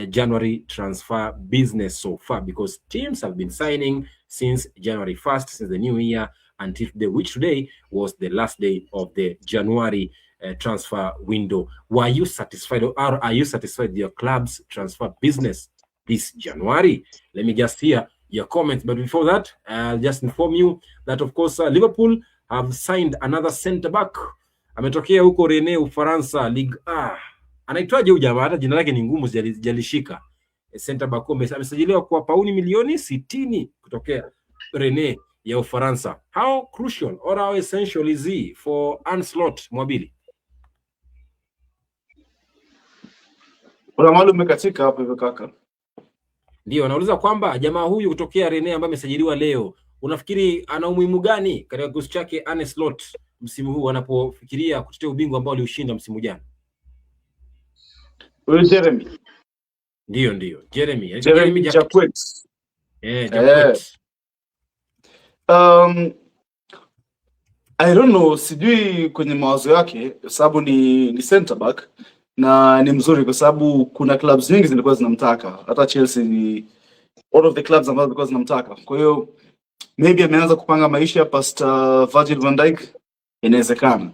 January transfer business so far? Because teams have been signing since January 1st, since the new year, until today, which today was the last day of the January transfer window. Were you satisfied, or are you satisfied with your club's transfer business this January? Let me just hear your comments. But before that, I'll just inform you that, of course, Liverpool have signed another center back. Ametokea huko Rennes, Ufaransa, Ligue A. Anaitwaje huyu jamaa? Hata jina lake ni ngumu, sijalishika. Center back amesajiliwa kwa pauni milioni 60 kutokea Rennes ya Ufaransa. How crucial or how essential is he for Ancelotti, Mwabili? Kuna mahali umekatika hapo hivyo kaka. Ndio, nauliza kwamba jamaa huyu kutokea Rennes ambaye amesajiliwa leo, unafikiri ana umuhimu gani katika kikosi chake Ancelotti msimu huu anapofikiria kutetea ubingwa ambao aliushinda msimu jana? Jeremy. Ndio, Jeremy Jacquet. Jacquet. I don't know, sijui kwenye mawazo yake, sababu ni center back na ni mzuri kwa sababu kuna clubs nyingi zilikuwa zinamtaka. Hata Chelsea ni one of the clubs ambazo zilikuwa zinamtaka. Kwa hiyo maybe ameanza kupanga maisha past Virgil van Dijk, inawezekana.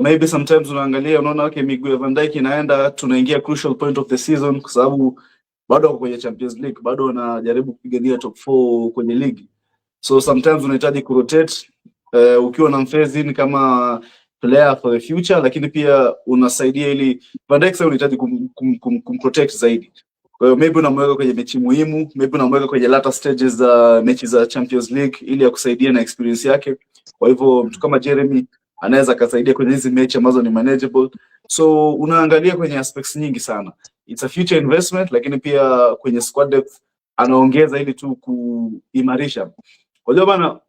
Maybe sometimes unaangalia unaona okay, miguu ya Van Dijk inaenda, tunaingia crucial point of the season kwa sababu bado wako kwenye Champions League, bado wanajaribu kupigania top 4 kwenye ligi. So sometimes unahitaji kurotate ukiwa na mfezini kama player for the future, lakini pia unasaidia ili Van Dijk sasa unahitaji kumprotect zaidi. Kwa hiyo maybe unamweka kwenye mechi muhimu, maybe unamweka kwenye later stages za mechi za Champions League ili akusaidia na experience yake. Kwa hivyo mtu kama Jeremy anaweza kusaidia kwenye hizi mechi ambazo ni manageable. So unaangalia kwenye aspects nyingi sana. It's a future investment, lakini pia kwenye squad depth anaongeza ili tu kuimarisha. Kwa hiyo bana,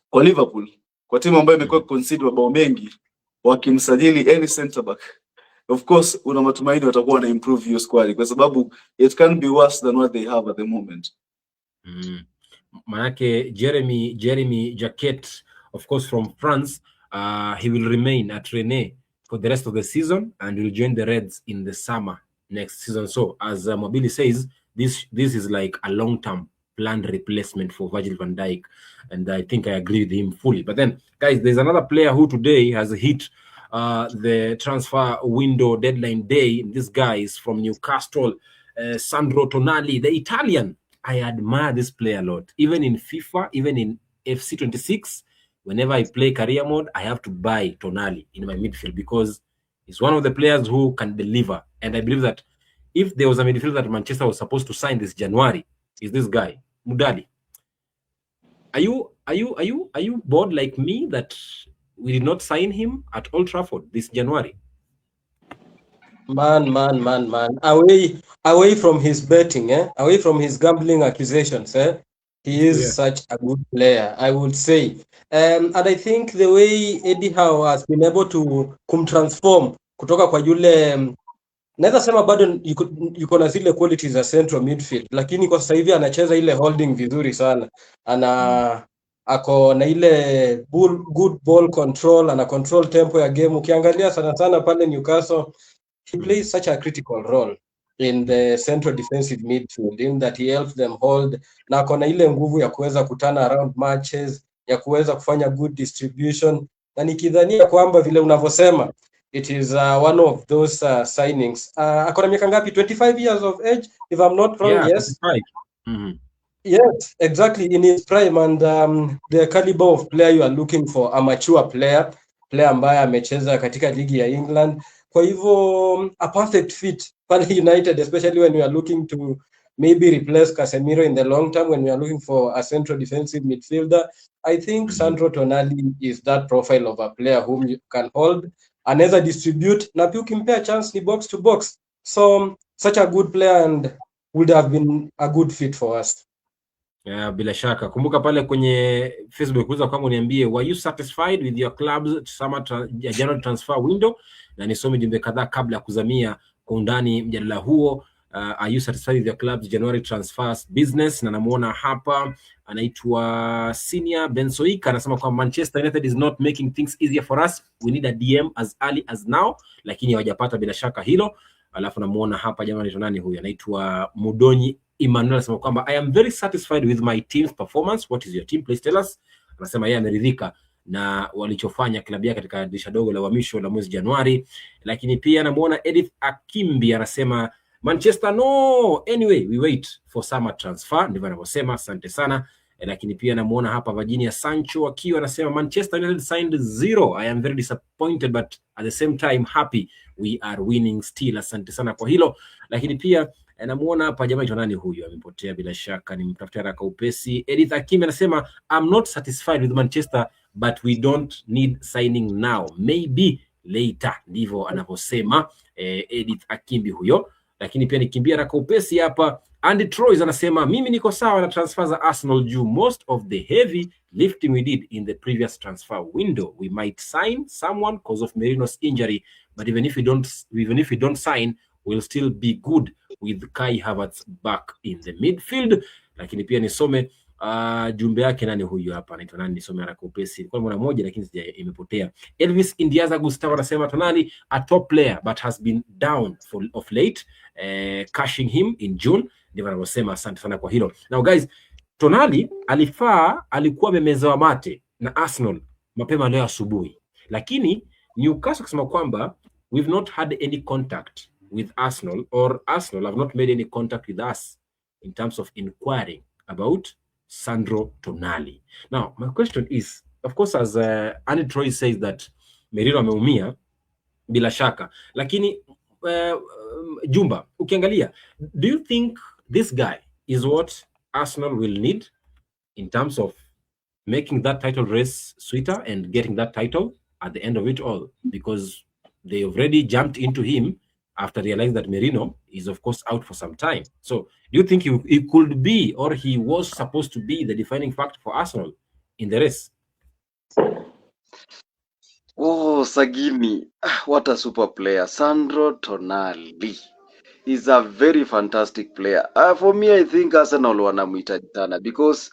kwa Liverpool, kwa timu ambayo imekuwa concede mabao mengi, wakimsajili any center back, of course una matumaini watakuwa na improve your squad kwa sababu it can be worse than what they have at the moment. Manake Jeremy Jacquet, of course from France, he will remain at Rennes for the rest of the season and will join the Reds in the summer next season. So as Mwabili says, this is like a long-term planned replacement for Virgil van Dijk, and I think I agree with him fully. But then, guys, there's another player who today has hit the transfer window deadline day. This guy is from Newcastle, Sandro Tonali, the Italian. I admire this player a lot. Even in FIFA, even in FC26, whenever I play career mode, I have to buy Tonali in my midfield because he's one of the players who can deliver. And I believe that if there was a midfield that Manchester was supposed to sign this January, is this guy, Mudali. Are you bored like me that we did not sign him at Old Trafford this January? Man. Away from his betting, away from his gambling accusations, he is such a good player, I would say. And I think the way Eddie Howe has been able to transform kutoka kwa yule naweza sema bado yuko na zile qualities za central midfield, lakini kwa sasa hivi anacheza ile holding vizuri sana. Ako na ile good ball control, ana control tempo ya game. Ukiangalia sana pale Newcastle, he plays such a critical role in the central defensive midfield in that he helps them hold, na ako na ile nguvu ya kuweza kutana around matches, ya kuweza kufanya good distribution, na nikidhania kwamba vile unavyosema it is one of those signings. Ako na miaka ngapi? 25 years of age if I'm not wrong. Yeah, yes. Yes, exactly, in his prime, and the caliber of player you are looking for, a mature player ambaye amecheza katika ligi ya England. Kwa hivyo a perfect fit for United, especially when we are looking to maybe replace Casemiro in the long term, when we are looking for a central defensive midfielder. I think Sandro Tonali is that profile of a player whom you can hold, anaweza distribute, na pia ukimpea chance ni box to box. So such a good player and would have been a good fit for us. Yeah, bila shaka. Kumbuka pale kwenye Facebook kuuliza kwangu niambie, were you satisfied with your club's summer January transfer window? Na nisome jumbe kadhaa kabla ya kuzamia kwa undani mjadala huo. are you satisfied with your club's January transfers business? Na namuona hapa anaitwa Senior Bensoika anasema kwa Manchester United is not making things easier for us, we need a DM as early as now, lakini hawajapata bila shaka hilo. Alafu namuona hapa jamani, nani huyu anaitwa Mudonyi Emmanuel anasema kwamba I am very satisfied with my team's performance. What is your team, please tell us? Anasema yeye ameridhika na walichofanya klabu yake katika dirisha dogo la uhamisho la mwezi Januari. Lakini pia namuona Edith Akimbi anasema Manchester no, anyway we wait for summer transfer, ndivyo anavyosema. Asante sana. Lakini pia namuona hapa Virginia Sancho akiwa anasema Manchester United signed 0. I am very disappointed but at the same time happy we are winning still. Asante sana kwa hilo. Lakini pia namuona hapa jamaa nani huyu amepotea bila shaka, ni mtafuta haraka upesi. Edith Akimbi anasema I'm not satisfied with Manchester but we don't need signing now, maybe later, ndivyo anavyosema Edith Akimbi huyo. Lakini pia nikimbia haraka upesi hapa, Andy Troyes anasema mimi niko sawa na transfer za Arsenal juu most of the heavy lifting we did in the previous transfer window. We might sign someone because of Merino's injury, but even if we don't sign, we'll still be good with Kai Havertz back in the midfield. Lakini pia nisome jumbe yake, nani huyu hapa anaitwa nani, nisome haraka upesi, kwa mara moja lakini imepotea. Elvis Indiaza Gustavo anasema Tonali a top player but has been down of late, cashing him in June, ndivyo anavyosema. Asante sana kwa hilo. Now guys, Tonali alikuwa amemezewa mate na Arsenal mapema leo asubuhi, lakini Newcastle kusema kwamba we've not had any contact with Arsenal, or Arsenal have not made any contact with us in terms of inquiring about Sandro Tonali. Now, my question is, of course, as Andy Troy says that Merino ameumia bila shaka, lakini Jumba, ukiangalia, do you think this guy is what Arsenal will need in terms of making that title race sweeter and getting that title at the end of it all? Because they already jumped into him after realizing that Merino is, of course, out for some time. So, do you think he could be, or he was supposed to be, the defining factor for Arsenal in the race? Oh, Sagini, what a super player. Sandro Tonali is a very fantastic player. For me, I think Arsenal wanamhitaji sana, because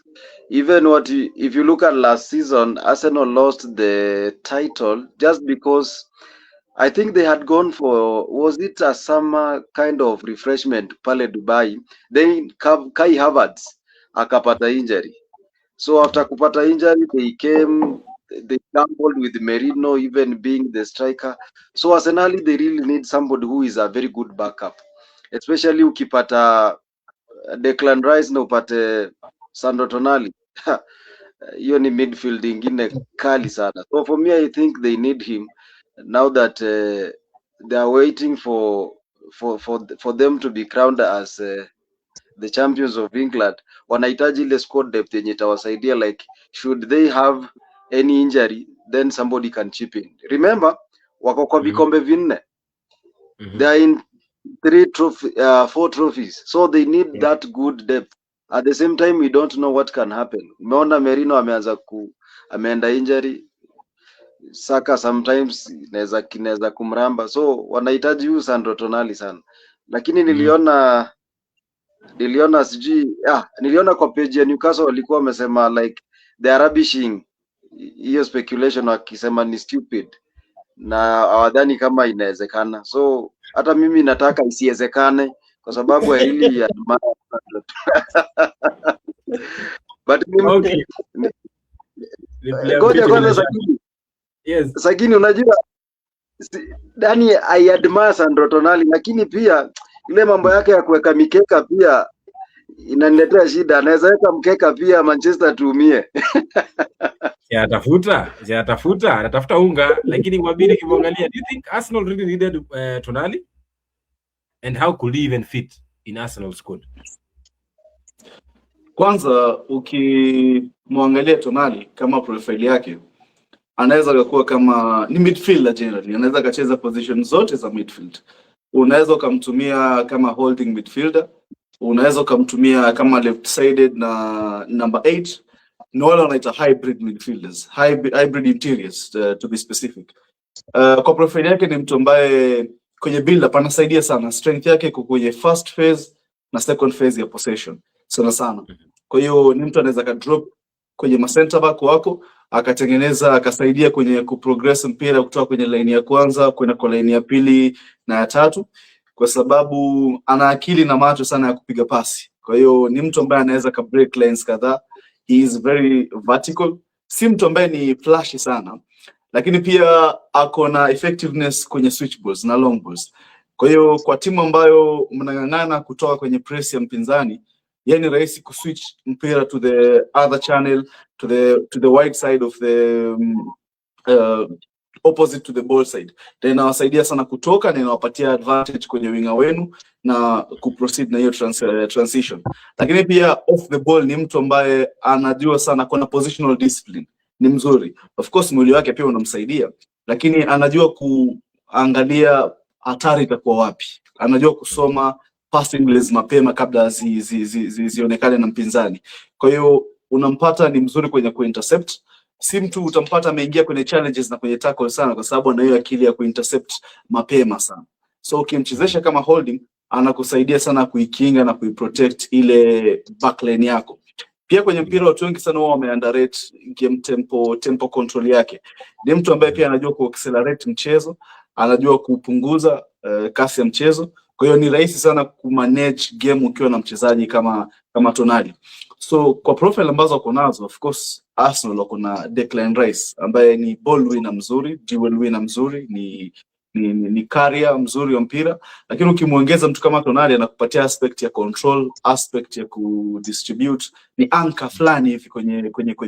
even if you look at last season, Arsenal lost the title just because I think they had gone for, was it a summer kind of refreshment pale Dubai, then Kai Havertz akapata injury. So after kupata injury, they gambled with Merino even being the striker. So Arsenal, they really need somebody who is a very good backup, especially ukipata Declan Rice na upate Sandro Tonali. Hiyo ni midfield ingine kali sana. So for me, I think they need him now that they are waiting for them to be crowned as the champions of England. Wanahitaji ile squad depth yenye itawasaidia, like should they have any injury, then somebody can chip in. Remember, wako kwa vikombe vinne. They are in 4 trophies, so they need that good depth. At the same time, we don't know what can happen. Umeona Merino ameenda injury, Saka sometimes inaweza kumramba, so wanahitaji huyu Sandro Tonali sana. Lakini niliona kwa page ya Newcastle walikuwa wamesema like they are rubbishing hiyo speculation, wakisema ni stupid na hawadhani kama inawezekana. So hata mimi nataka isiwezekane kwa sababu ya hili ya but okay. Ngoja kwanza Sagini, unajua Dani I admire Sandro Tonali, lakini pia ile mambo yake ya kuweka mikeka pia inaniletea shida. Anaweza weka mkeka pia Manchester tuumie. Anatafuta unga, lakini mwabiri kimwangalia. Do you think Arsenal really needed Tonali? And how could he even fit in Arsenal squad? Kwanza ukimwangalia Tonali kama profile yake, anaweza kuwa kama ni midfielder generally, anaweza kacheza position zote za midfield. Unaweza kumtumia kama holding midfielder, unaweza kumtumia kama left sided na number 8, na wale wanaita hybrid midfielders, hybrid interiors to be specific. Kwa profile yake ni mtu ambaye kwenye build up anasaidia sana. Strength yake iko kwenye first phase na second phase ya possession sana. Kwa hiyo ni mtu anaweza ka drop kwenye ma center back wako akatengeneza akasaidia kwenye kuprogress mpira kutoka kwenye line ya kwanza kwenda kwa line ya pili na ya tatu, kwa sababu ana akili na macho sana ya kupiga pasi. Kwa hiyo ni mtu ambaye anaweza ka break lines kadhaa. He is very vertical, si mtu ambaye ni flashy sana, lakini pia ako na effectiveness kwenye switch balls na long balls. Kwa hiyo kwa timu ambayo mnang'ang'ana kutoka kwenye press ya mpinzani, yeye ni rahisi kuswitch mpira to the other channel, to the wide side of the opposite to the ball side. Then inawasaidia sana kutoka na inawapatia advantage kwenye winga wenu na kuproceed na hiyo transition. Lakini pia off the ball ni mtu ambaye anajua sana, kuna positional discipline, ni mzuri. Of course mwili wake pia unamsaidia, lakini anajua kuangalia hatari itakuwa wapi. Anajua kusoma passing lanes mapema kabla zionekane na mpinzani. Kwa hiyo unampata ni mzuri kwenye kuintercept. Si mtu utampata ameingia kwenye challenges na kwenye tackle sana, kwa sababu ana hiyo akili ya kuintercept mapema sana. So ukimchezesha kama holding, anakusaidia sana kuikinga na kuiprotect ile backline yako. Pia kwenye mpira watu wengi sana wao wameunderrate game tempo control yake. Ni mtu ambaye pia anajua kuaccelerate mchezo, anajua kupunguza kasi ya mchezo. Kwa hiyo ni rahisi sana kumanage game ukiwa na mchezaji kama Tonali. So kwa profile ambazo wako nazo, of course Arsenal wako na Declan Rice ambaye ni ball winner mzuri, duel winner mzuri, ni carrier mzuri wa mpira, lakini ukimwongeza mtu kama Tonali anakupatia aspect ya control, aspect ya kudistribute, ni anchor fulani hivi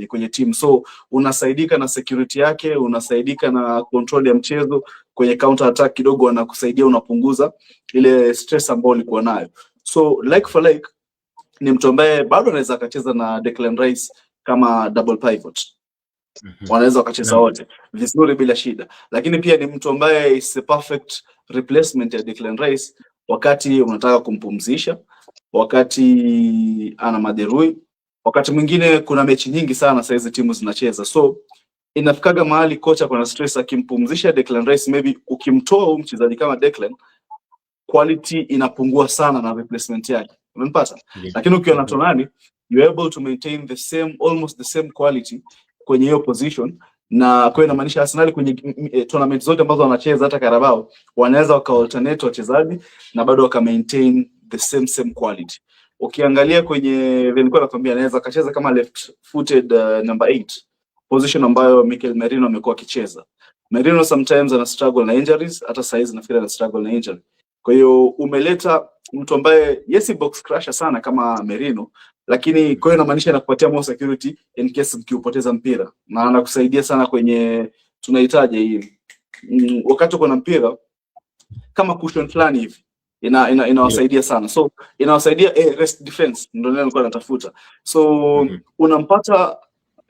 kwenye team. So unasaidika na security yake, unasaidika na control ya mchezo, kwenye counter attack kidogo anakusaidia, unapunguza ile stress ambayo ulikuwa nayo. So like for like ni mtu ambaye bado anaweza akacheza na Declan Rice kama double pivot. Wanaweza wakacheza wote vizuri bila shida, lakini pia ni mtu ambaye is a perfect replacement ya Declan Rice wakati unataka kumpumzisha, wakati ana majeruhi, wakati mwingine kuna mechi nyingi sana sasa hizi timu zinacheza. So inafikaga mahali kocha kuna stress, akimpumzisha Declan Rice, maybe ukimtoa huyu mchezaji kama Declan, quality inapungua sana na replacement yake. Umenipata? Lakini ukiwa na Tonali, you are able to maintain the same, almost the same quality kwenye hiyo position. Na kwa inamaanisha Arsenal kwenye tournament zote ambazo wanacheza, hata Carabao, wanaweza waka alternate wachezaji na bado waka maintain the same quality. Ukiangalia kwenye nilikuwa nakwambia, anaweza akacheza kama left footed number 8, position ambayo Mikel Merino amekuwa akicheza. Merino sometimes ana struggle na injuries, hata size nafikiri ana struggle na injury. Kwa hiyo umeleta mtu ambaye yes box crusher sana kama Merino, lakini kwa hiyo inamaanisha anakupatia more security in case mkiupoteza mpira, na anakusaidia sana kwenye tunahitaji hii wakati uko na mpira kama cushion fulani hivi, inawasaidia sana. So inawasaidia rest defense, ndio nilikuwa natafuta. So unampata,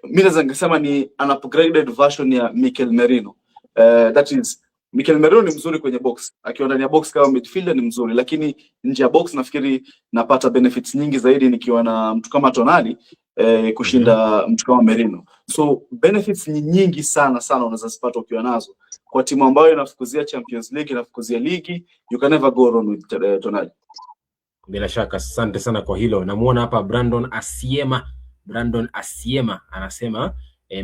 mimi naweza ngesema ni an upgraded version ya Mikel Merino. That is, Mikel Merino ni mzuri kwenye box, akiwa ndani ya box kama midfielder ni mzuri, lakini nje ya box nafikiri napata benefits nyingi zaidi nikiwa na mtu kama Tonali kushinda mtu kama Merino. So benefits ni nyingi sana unaweza zipata ukiwa nazo kwa timu ambayo inafukuzia Champions League, inafukuzia ligi. You can never go wrong with Tonali. Bila shaka, asante sana kwa hilo. Namuona hapa Brandon Asiema anasema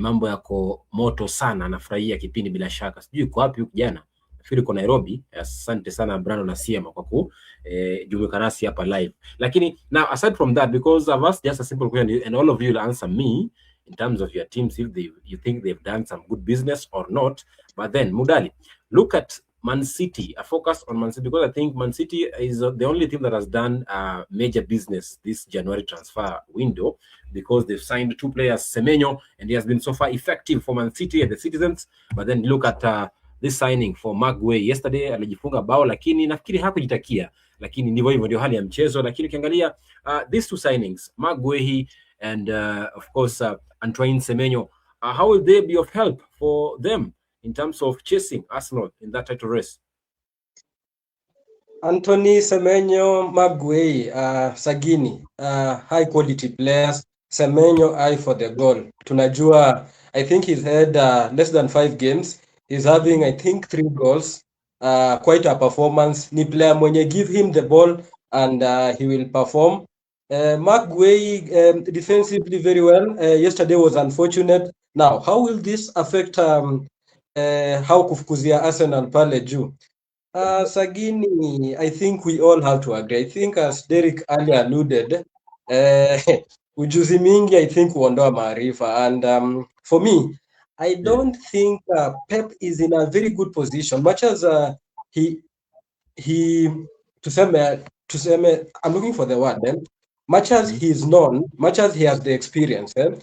mambo yako moto sana, anafurahia kipindi bila shaka. Sijui kwa wapi huko jana. Nafikiri kwa Nairobi. Asante sana Brandon Asiema kwa kujumuika nasi hapa live. Lakini now aside from that, because I've asked just a simple question and all of you will answer me in terms of your teams if you think they've done some good business or not. But then Mudali, look at Man City. I focus on Man City because I think Man City is the only team that has done major business this January transfer window, because they've signed 2 players, Semenyo, and he has been so far effective for Man City and the citizens. But then look at this signing for Maguire yesterday. Alijifunga bao lakini nafikiri hakujitakia, lakini ndivyo hivyo, ndio hali ya mchezo. Lakini ukiangalia these 2 signings, Maguire and of course Antoine Semenyo, how will they be of help for them in terms of chasing Arsenal in that title race? Anthony Semenyo, Maguire, Sagini, high quality players. Semenyo eye for the goal. Tunajua, I think he's had less than 5 games. He's having, I think, 3 goals. quite a performance. Ni player mwenye give him the ball and he will perform. Mark Guehi defensively very well. Yesterday was unfortunate. Now, how will this affect how kufukuzia Arsenal pale juu? Sagini, I think we all have to agree. I think as Derek earlier alluded, ujuzi mingi I think huondoa maarifa, and for me, I don't think Pep is in a very good position, much as he tuseme, I'm looking for the word then, much as he's known, much as he has the experience, the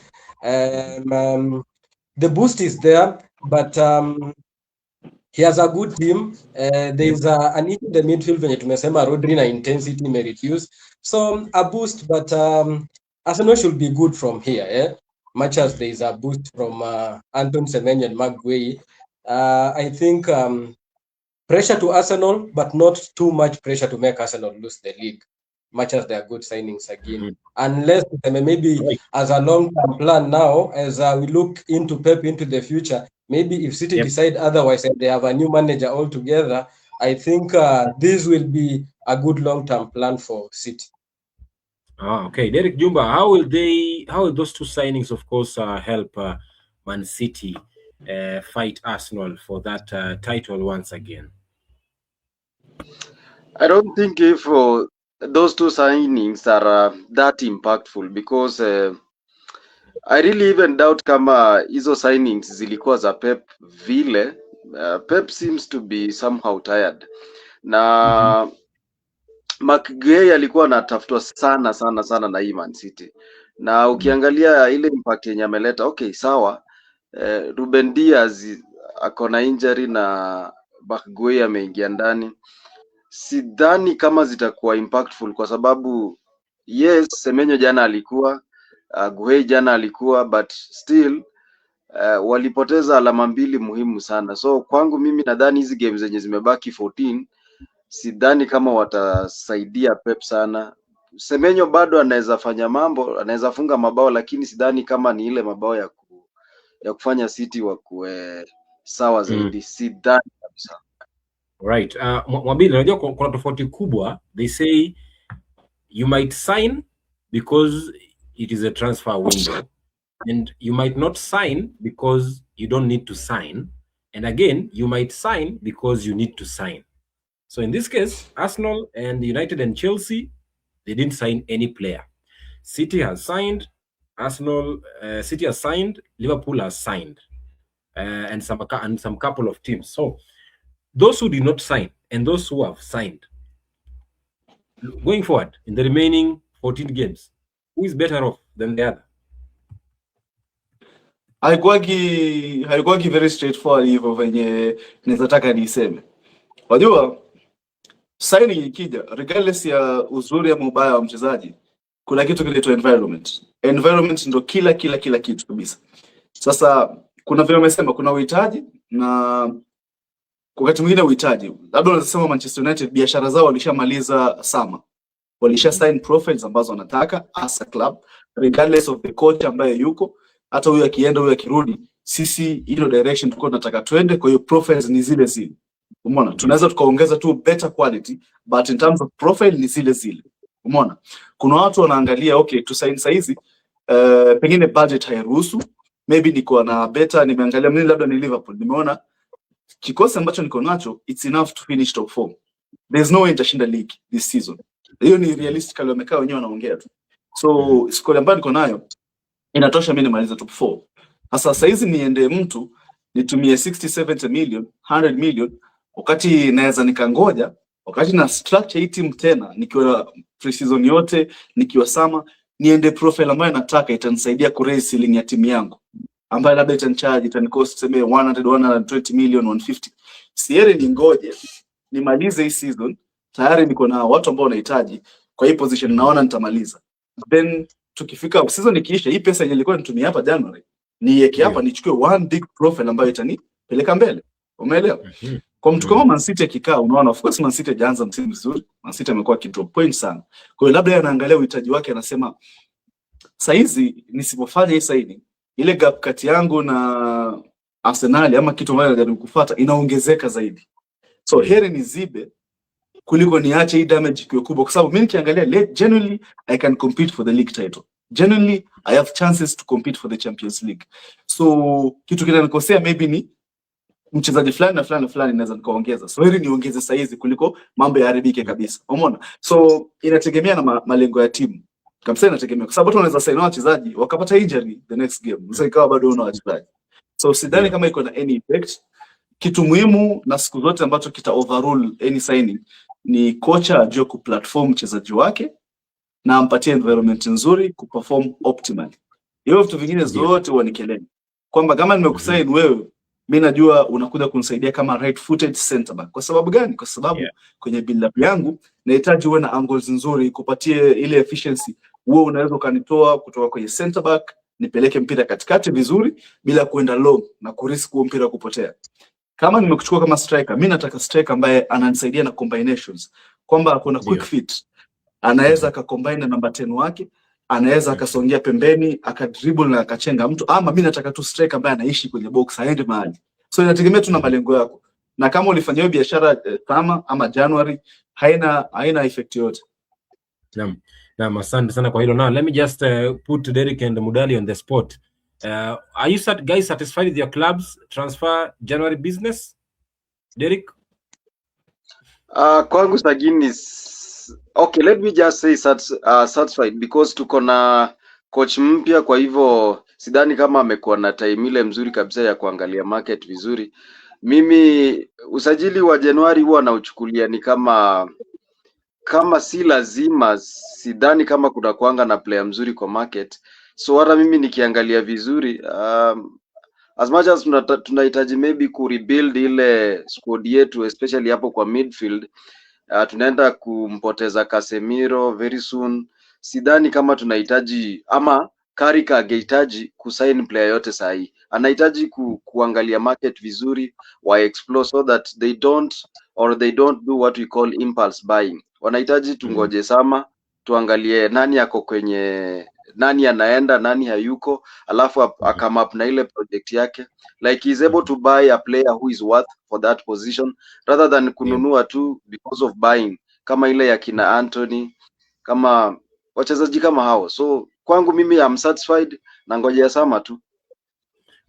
boost is there, but he has a good team. There's an issue in the midfield venye tumesema Rodri na intensity may reduce, so a boost, but Arsenal should be good from here, much as there is a boost from Anton Semenyo and Mark Guehi. I think pressure to Arsenal, but not too much pressure to make Arsenal lose the league, much as they are good signings again. Unless maybe as a long-term plan now, as we look into Pep into the future, maybe if City decide otherwise and they have a new manager altogether, I think this will be a good long-term plan for City. Okay, Derek Jumba, how will those two signings, of course, help Man City fight Arsenal for that title once again? I don't think if those two signings are that impactful, because I really even doubt kama hizo signings zilikuwa za Pep vile. Pep seems to be somehow tired. Na Mark Guehi alikuwa anatafutwa sana na hii Man City. Na ukiangalia ile impact yenye ameleta, okay, sawa. Ruben Diaz ako na injury na Mark Guehi ameingia ndani. Sidhani kama zitakuwa impactful kwa sababu yes, Semenyo jana alikuwa, Guehi jana alikuwa, but still walipoteza alama mbili muhimu sana. So kwangu mimi nadhani hizi games zenye zimebaki 14, sidhani kama watasaidia Pep sana. Semenyo bado anaweza fanya mambo, anaweza funga mabao, lakini sidhani kama ni ile mabao ya kufanya City wakuwe sawa zaidi. Sidhani kabisa. Right. Mwabili, unajua kuna tofauti kubwa. They say you might sign because it is a transfer window, and you might not sign because you don't need to sign, and again you might sign because you need to sign. So in this case, Arsenal and United and Chelsea, they didn't sign any player. City has signed, City has signed, Liverpool has signed, and some couple of teams. So those who did not sign and those who have signed, going forward in the remaining 14 games, who is better off than the other? Haikuwagi very straightforward hivyo venye naweza niseme. Wajua, signing ikija, regardless ya uzuri ama ubaya wa mchezaji, kuna kitu kinaitwa environment. Environment ndo kila kitu kabisa. Sasa kuna vile umesema kuna uhitaji na wakati mwingine uhitaji. Labda unasema Manchester United biashara zao walishamaliza sama. Walisha sign profiles ambazo wanataka as a club, regardless of the coach ambaye yuko, hata huyo akienda huyo akirudi, sisi hilo direction tuko tunataka twende, kwa hiyo profiles ni zile zile. Umeona? Tunaweza tukaongeza tu better quality, but in terms of profile ni zile zile. Umeona? Kuna watu wanaangalia okay, tu sign saizi pengine budget hairuhusu, maybe niko na better, nimeangalia mimi labda ni Liverpool, nimeona kikosi ambacho niko nacho it's enough to finish top 4. There's no way nitashinda league this season. Hiyo ni realistically wamekaa wenyewe wanaongea tu. So squad ambayo niko nayo inatosha mimi nimalize top 4. Sasa saizi niende mtu nitumie 60 70 million 100 million wakati naweza nikangoja, wakati na structure hii team tena nikiwa pre-season yote, nikiwa sama, niende profile ambayo nataka itanisaidia ku raise ceiling ya timu yangu, ambayo labda itanicharge itanicost tuseme 100 120 million 150. Siere ningoje nimalize hii season, tayari niko na watu ambao wanahitaji kwa hii position, naona nitamaliza. Then tukifika season ikiisha, hii pesa yenye nilikuwa nitumia hapa January niweke hapa, nichukue one big profile ambayo itanipeleka mbele. Umeelewa? Kwa mtu kama Man City akikaa, unaona of course Man City hajaanza msimu mzuri. Man City amekuwa kidrop point sana. Kwa hiyo labda yeye anaangalia uhitaji wake, anasema saizi nisipofanya hii signing, ile gap kati yangu na Arsenal ama kitu ambacho najaribu kufuata inaongezeka zaidi. So heri nizibe kuliko niache hii damage ikiwa kubwa, kwa sababu mimi nikiangalia genuinely I can compete for the league title. Genuinely I have chances to compete for the Champions League. So kitu kinanikosea maybe ni mchezaji fulani na fulani na fulani naweza nikaongeza. So heri niongeze saizi kuliko mambo yaharibike kabisa. Umeona? So inategemea na malengo ya timu. Kabisa inategemea. Kwa sababu watu wanaweza sign wachezaji wakapata injury the next game. Sasa ikawa bado una wachezaji. So sidhani kama iko na any effect. Kitu muhimu na siku zote ambacho kita overrule any signing ni kocha ajue ku platform mchezaji wake na ampatie environment nzuri ku perform optimally. Hiyo vitu vingine zote huwa ni kelele. Kwamba kama nimekusign wewe, mimi najua unakuja kunisaidia kama right footed center back. Kwa sababu gani? Kwa sababu kwenye build up yangu nahitaji uwe na angles nzuri, kupatie ile efficiency. Wewe unaweza kanitoa kutoka kwenye center back nipeleke mpira katikati vizuri bila kuenda long na kurisk huo mpira kupotea. Kama nimekuchukua kama striker, mimi nataka striker ambaye ananisaidia na combinations. Kwamba akona quick fit. Anaweza akacombine na number 10 wake, anaweza akasongea pembeni, akadribble na akachenga mtu, ama mimi nataka tu striker ambaye anaishi kwenye box, aende mahali. So inategemea tu na malengo yako. Na kama ulifanya hiyo biashara kama ama January, haina effect yote. Naam, asante sana kwa hilo. Now let me just put Derek and Mudali on the spot. Are you guys satisfied with your club's transfer January business? Derek? Kwangu Sagini okay, let me just say satisfied because tuko na coach mpya, kwa hivyo sidhani kama amekuwa na time ile mzuri kabisa ya kuangalia market vizuri. Mimi usajili wa Januari huwa nauchukulia ni kama si lazima, sidhani kama kuna kuanga na player mzuri kwa market. So hata mimi nikiangalia vizuri as much as tunahitaji maybe ku rebuild ile squad yetu especially hapo kwa midfield, tunaenda kumpoteza Casemiro very soon. Sidhani kama tunahitaji ama Carrick angehitaji kusign player yote sahi. Anahitaji kuangalia market vizuri, wa explore so that they don't do what we call impulse buying. Wanahitaji tungoje sama, tuangalie nani yako kwenye, nani anaenda, nani hayuko, alafu come up na ile project yake, like he's able to buy a player who is worth for that position rather than kununua tu because of buying, kama ile ya kina Anthony, kama wachezaji kama hao. So kwangu mimi I'm satisfied na ngojea sama tu.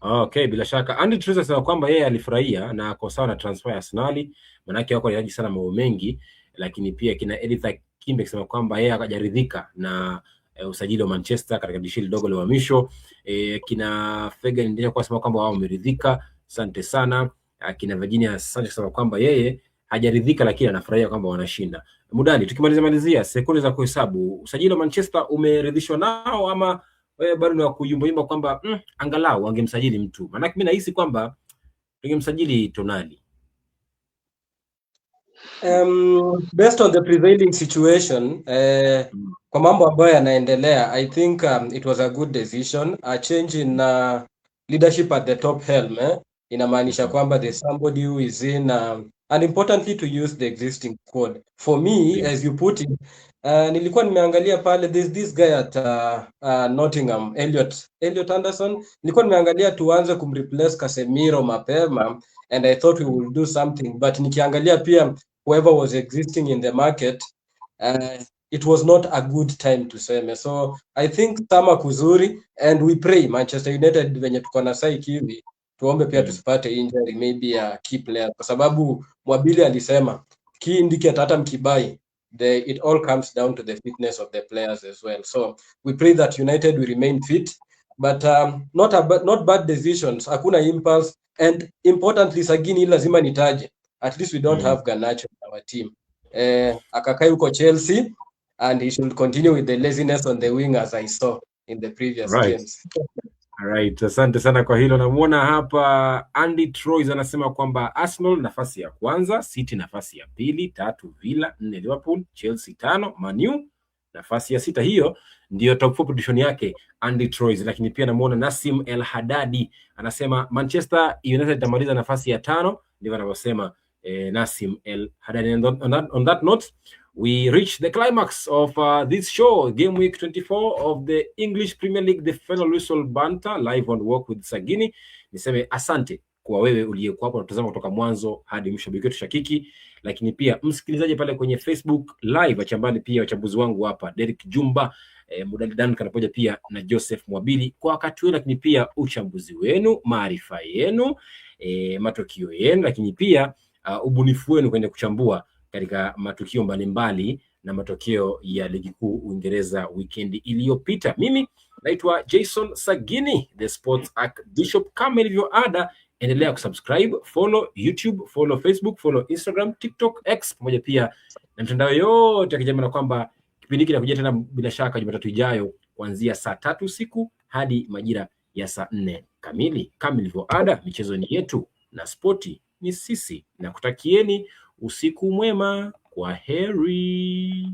Okay, bila shaka Andy Truza sema kwamba yeye alifurahia na ako sawa na transfer ya Arsenal, manake wako wanahitaji sana mambo mengi, lakini pia kina Edith Kimbe kusema kwamba yeye akajaridhika na usajili wa Manchester katika dishi dogo la uhamisho. Kina Fega ndio kwa sema kwamba wao wameridhika, asante sana. Kina Virginia Sanchez sema kwamba yeye hajaridhika lakini anafurahia kwamba wanashinda. Mudali, tukimalizia sekunde za kuhesabu, usajili wa Manchester umeridhishwa nao ama wewe bado ni kuyumba kwamba angalau wangemsajili mtu? Maana mimi nahisi kwamba tungemsajili Tonali. Based on the prevailing situation, kwa mambo ambayo yanaendelea, I think it was a good decision. A change in leadership at the top helm inamaanisha kwamba there's somebody who is in and importantly to use the existing squad. For me, as you put it, nilikuwa nimeangalia pale, there's this guy at Nottingham, Elliot Anderson. Nilikuwa nimeangalia tuanze kumreplace Casemiro mapema, and I thought we will do something, but nikiangalia pia whoever was existing in the market, it was not a good time to seme. So I think sama kuzuri, and we pray Manchester United venye tuko na sai kivi, tuombe pia tusipate injury maybe a key player, kwa sababu Mwabili alisema key indicate hata mkibai, it all comes down to the fitness of the players as well. So we pray that United will remain fit, but not bad decisions, hakuna impulse, and importantly Sagini lazima nitaje, at least we don't have Garnacho in our team. Akakai uko Chelsea, and he should continue with the laziness on the wing as I saw in the previous games. Alright, asante sana kwa hilo. Namuona hapa Andy Troy anasema kwamba Arsenal nafasi ya kwanza, City nafasi ya pili, 3 Villa, 4 Liverpool, Chelsea 5, Man U nafasi ya 6. Hiyo ndio top 4 position yake Andy Troy. Lakini pia namuona Nasim El Haddadi anasema Manchester United itamaliza nafasi ya 5, ndivyo anavyosema Nasim El Haddadi. On that note, we reach the climax of this show, game week 24 of the English Premier League, the final whistle banter live on Walk with Sagini. Niseme asante kwa kwa wewe uliyekuwa hapo unatazama kutoka mwanzo hadi mwisho, wetu Shakiki, lakini pia msikilizaji pale kwenye Facebook live, achambali pia wachambuzi wangu hapa Derek Jumba, Mudali Duncan pamoja pia na Joseph Mwabili kwa wakati wenu, lakini pia uchambuzi wenu, maarifa yenu, matokeo yenu, lakini pia ubunifu wenu kwenye kuchambua katika matukio mbalimbali na matokeo ya ligi kuu Uingereza weekend iliyopita. Mimi naitwa Jason Sagini, the Sports Archbishop. Kama ilivyo ada, endelea kusubscribe, follow YouTube, follow Facebook, follow Instagram, TikTok, X pamoja pia na mitandao yote ya kijamii, na kwamba kipindi hiki kinakuja tena bila shaka Jumatatu ijayo kuanzia saa 3 usiku hadi majira ya saa 4 kamili. Kama ilivyo ada, michezo ni yetu na spoti ni sisi, na kutakieni usiku mwema. Kwa heri.